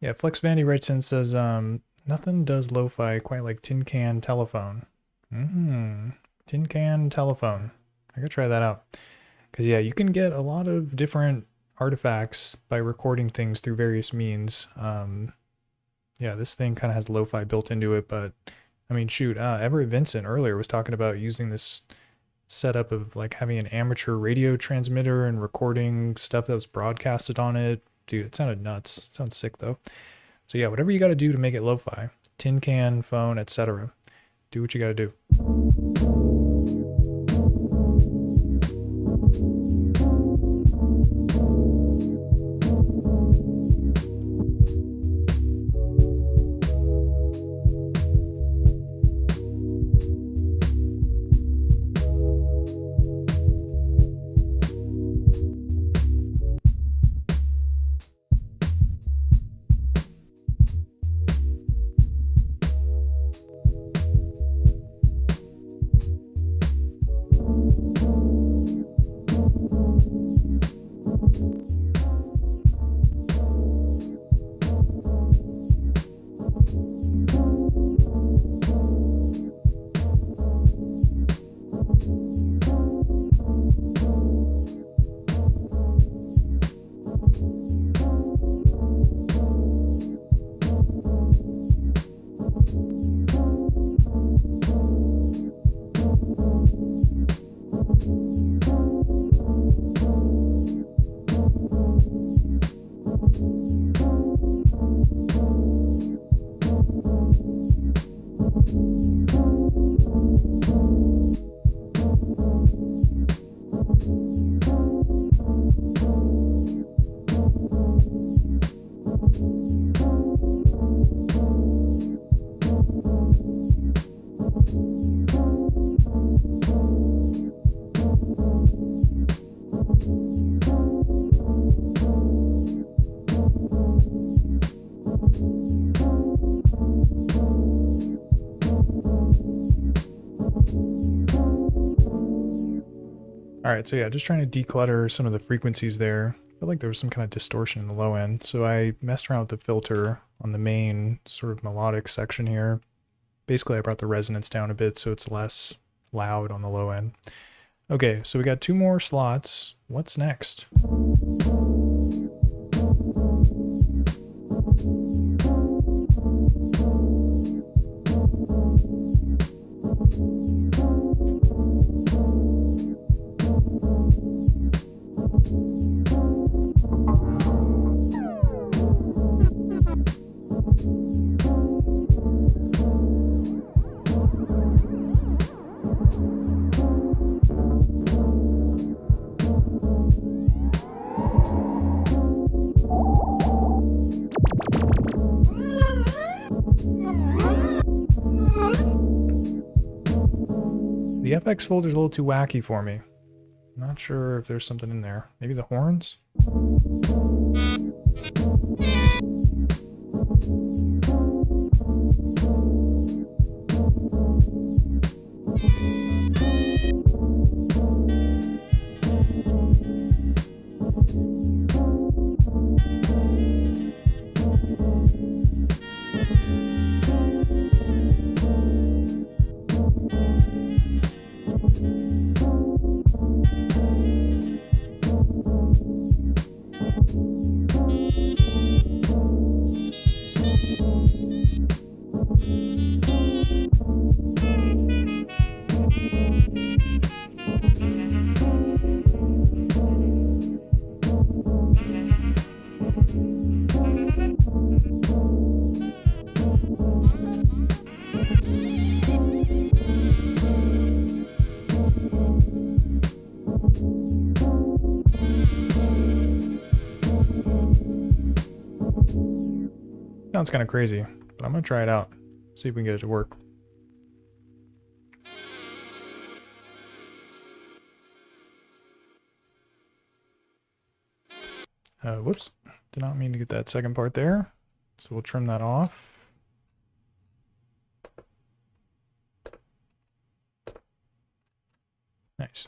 Yeah, Flex Vandy writes in, says, nothing does lo-fi quite like tin can telephone. Tin can telephone. I gotta try that out. Because yeah, you can get a lot of different artifacts by recording things through various means. Yeah, this thing kind of has lo-fi built into it, but I mean, shoot, Everett Vincent earlier was talking about using this setup of like having an amateur radio transmitter and recording stuff that was broadcasted on it. Dude, it sounded nuts. Sounds sick though. So yeah, whatever you got to do to make it lo-fi, tin can, phone, etc. Do what you got to do. All right, so yeah, just trying to declutter some of the frequencies there. I feel like there was some kind of distortion in the low end, so I messed around with the filter on the main sort of melodic section here. Basically, I brought the resonance down a bit so it's less loud on the low end. Okay, so we got 2 more slots. What's next? The FX folder's a little too wacky for me. Not sure if there's something in there. Maybe the horns? Sounds kind of crazy, but I'm going to try it out. See if we can get it to work. Whoops. Did not mean to get that second part there. So we'll trim that off. Nice.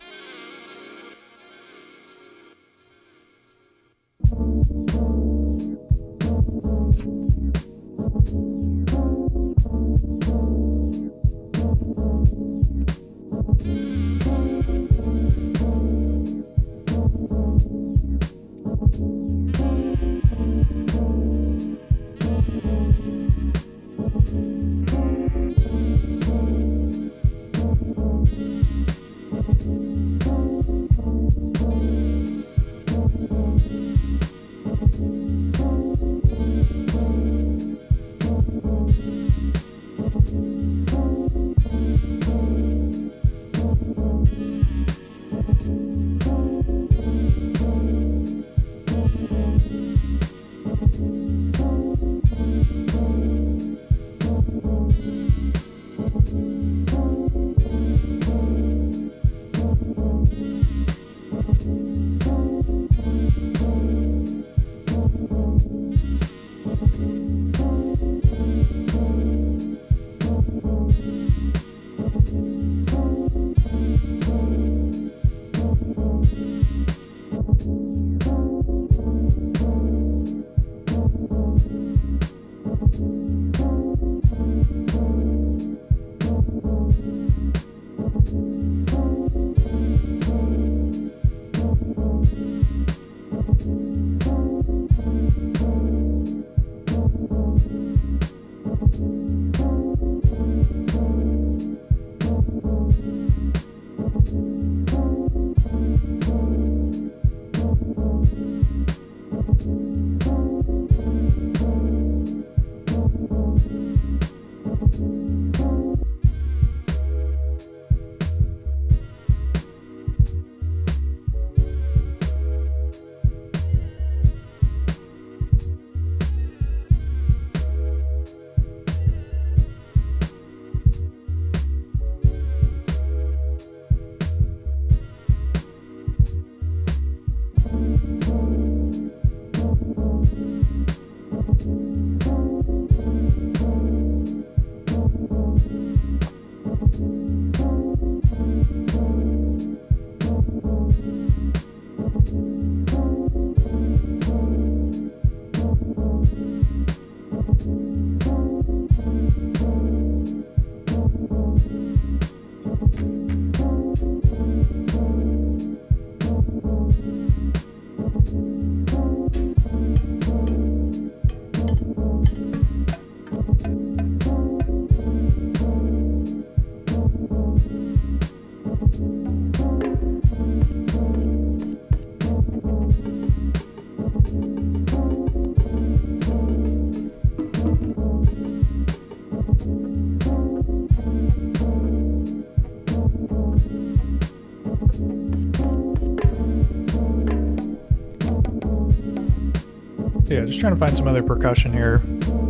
just trying to find some other percussion here,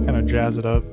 kind of jazz it up.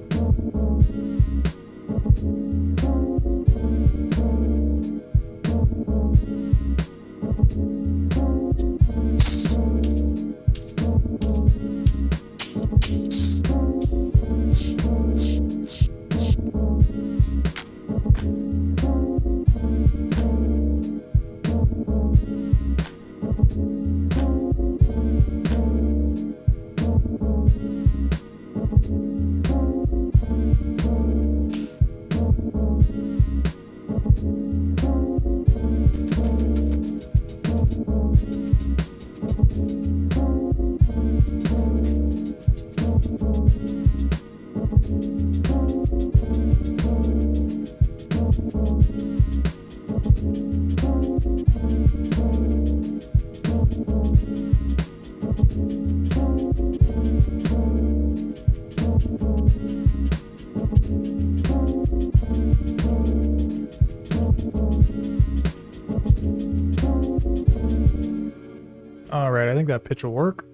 Alright, I think that pitch will work.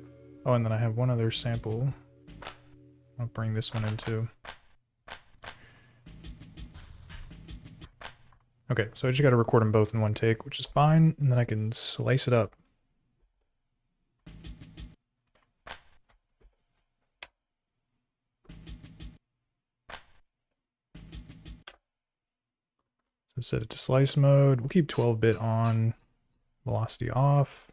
Oh, and then I have one other sample. I'll bring this one in too. Okay, so I just gotta record them both in one take, which is fine, and then I can slice it up. So set it to slice mode. We'll keep 12-bit on, velocity off.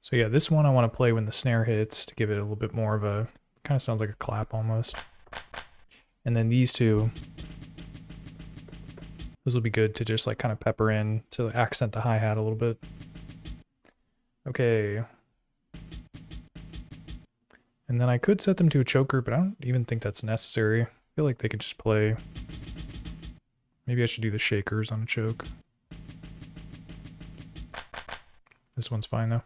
So yeah, this one I want to play when the snare hits to give it a little bit more of a, kind of sounds like a clap almost. And then these two, those will be good to just like kind of pepper in to accent the hi-hat a little bit. Okay. And then I could set them to a choker, but I don't even think that's necessary. I feel like they could just play. Maybe I should do the shakers on a choke. This one's fine though.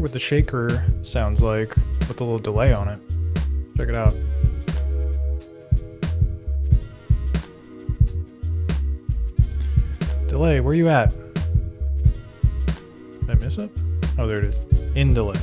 what the shaker sounds like with a little delay on it. Check it out. Delay, where you at? Did I miss it? Oh, there it is. In delay.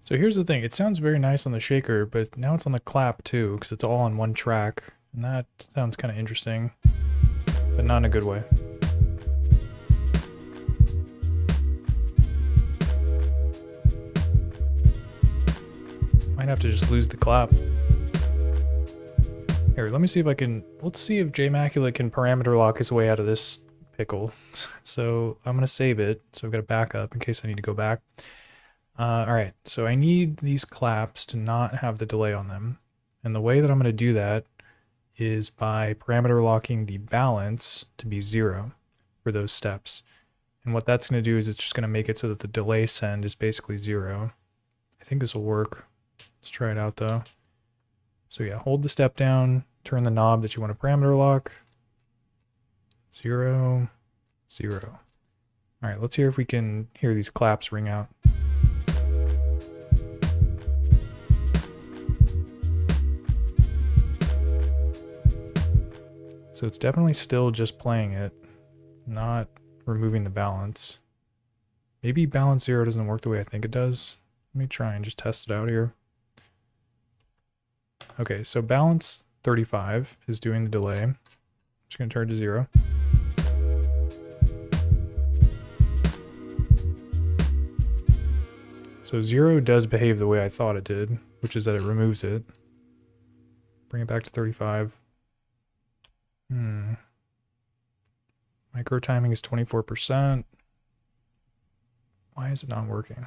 So here's the thing, it sounds very nice on the shaker, but now it's on the clap too, because it's all on one track, and that sounds kind of interesting, but not in a good way. Might have to just lose the clap. Here, let me see if I can, let's see if JMaculate can parameter lock his way out of this pickle. So I'm going to save it, so I've got a backup in case I need to go back. Alright, so I need these claps to not have the delay on them. And the way that I'm going to do that is by parameter locking the balance to be 0 for those steps. And what that's going to do is it's just going to make it so that the delay send is basically 0. I think this will work. Let's try it out though. So yeah, hold the step down, turn the knob that you want to parameter lock. 0, 0. Alright, let's hear if we can hear these claps ring out. So it's definitely still just playing it, not removing the balance. Maybe balance 0 doesn't work the way I think it does. Let me try and just test it out here. Okay, so balance 35 is doing the delay. I'm just going to turn it to 0. So 0 does behave the way I thought it did, which is that it removes it. Bring it back to 35. Micro timing is 24%. Why is it not working?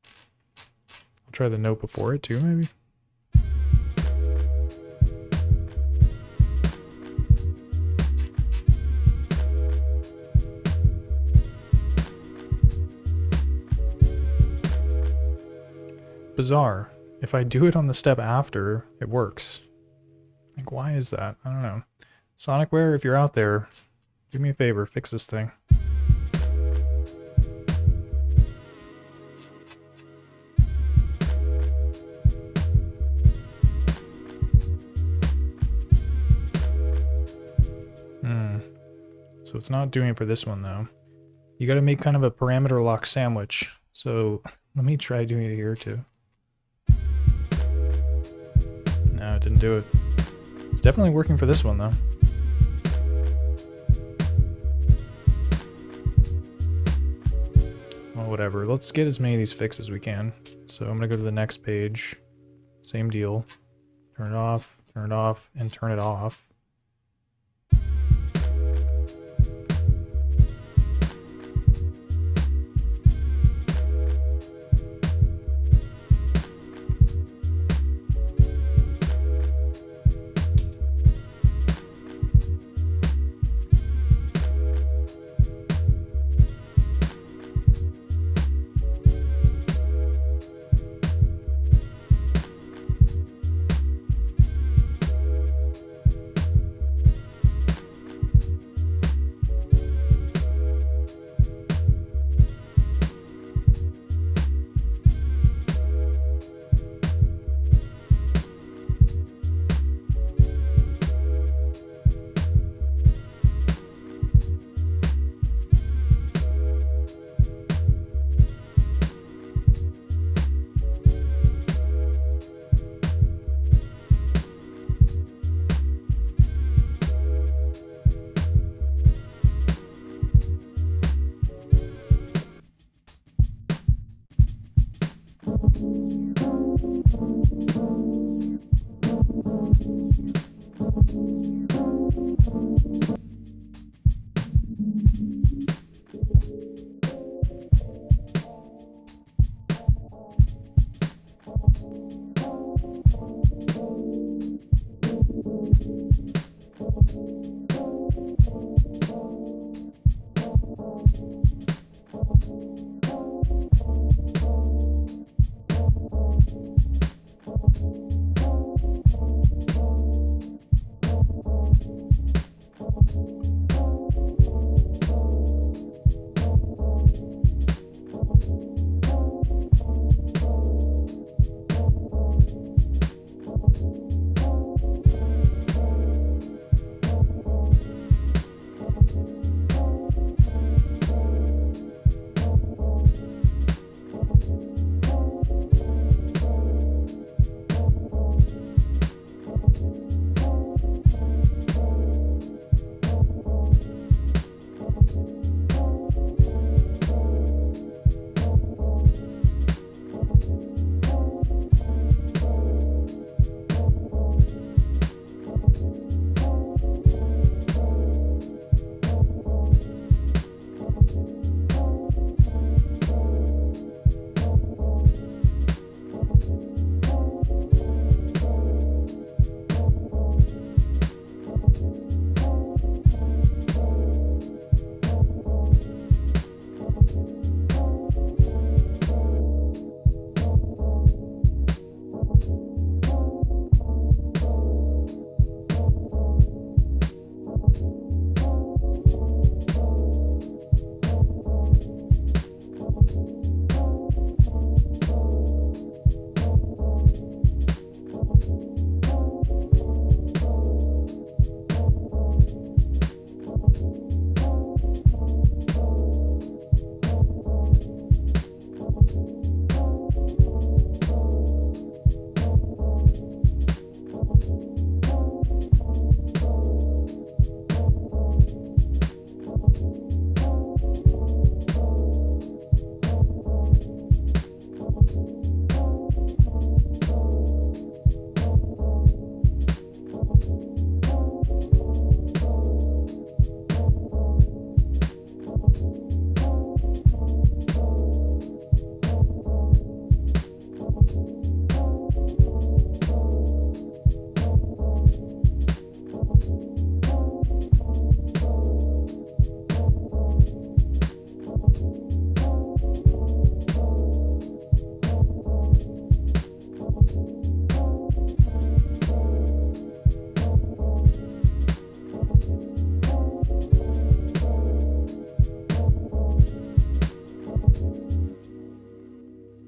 I'll try the note before it too, maybe. Bizarre. If I do it on the step after, it works. Like, why is that? I don't know. Sonicware, if you're out there, do me a favor, fix this thing. So it's not doing it for this one though. You gotta make kind of a parameter lock sandwich. So let me try doing it here too. No, it didn't do it. It's definitely working for this one though. Well, whatever. Let's get as many of these fixed as we can. So I'm gonna go to the next page. Same deal. Turn it off, and turn it off.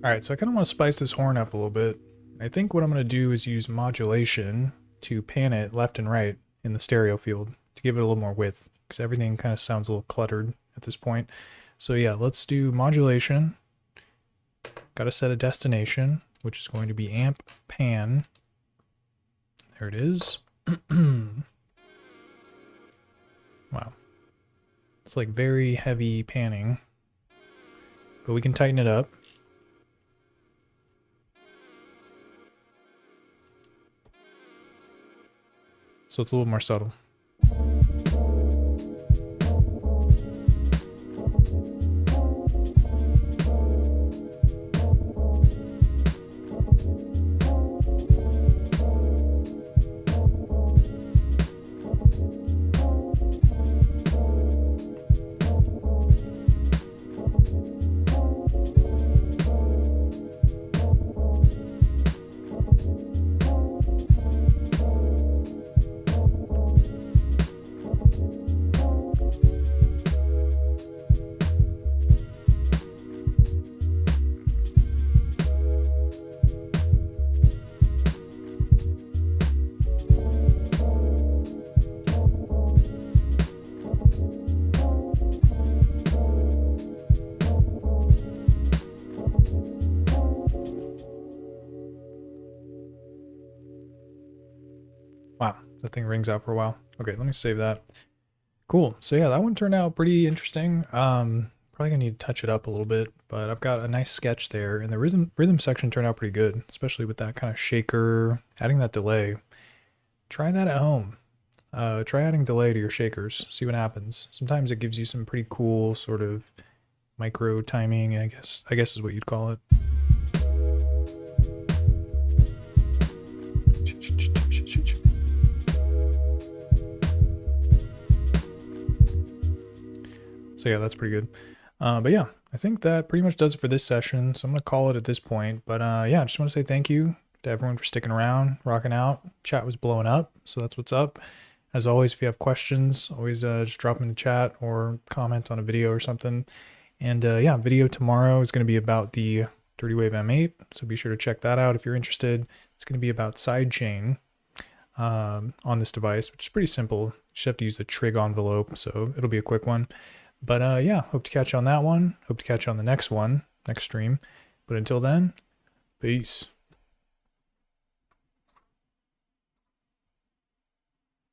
All right, so I kind of want to spice this horn up a little bit. I think what I'm going to do is use modulation to pan it left and right in the stereo field to give it a little more width, because everything kind of sounds a little cluttered at this point. So yeah, let's do modulation. Got to set a destination, which is going to be amp pan. There it is. Wow. It's like very heavy panning, but we can tighten it up. So it's a little more subtle. Wow, that thing rings out for a while. Okay, let me save that. Cool. So yeah, that one turned out pretty interesting. Probably gonna need to touch it up a little bit, but I've got a nice sketch there, and the rhythm section turned out pretty good, especially with that kind of shaker, adding that delay. Try that at home. Try adding delay to your shakers, see what happens. Sometimes it gives you some pretty cool sort of micro timing, I guess is what you'd call it. So yeah, that's pretty good. But yeah, I think that pretty much does it for this session. So I'm going to call it at this point. But yeah, I just want to say thank you to everyone for sticking around, rocking out. Chat was blowing up, so that's what's up. As always, if you have questions, always just drop them in the chat or comment on a video or something. And yeah, video tomorrow is going to be about the Dirty Wave M8. So be sure to check that out if you're interested. It's going to be about sidechain on this device, which is pretty simple. You just have to use the trig envelope, so it'll be a quick one. But yeah, hope to catch you on that one. Hope to catch you on the next one, next stream. But until then, peace.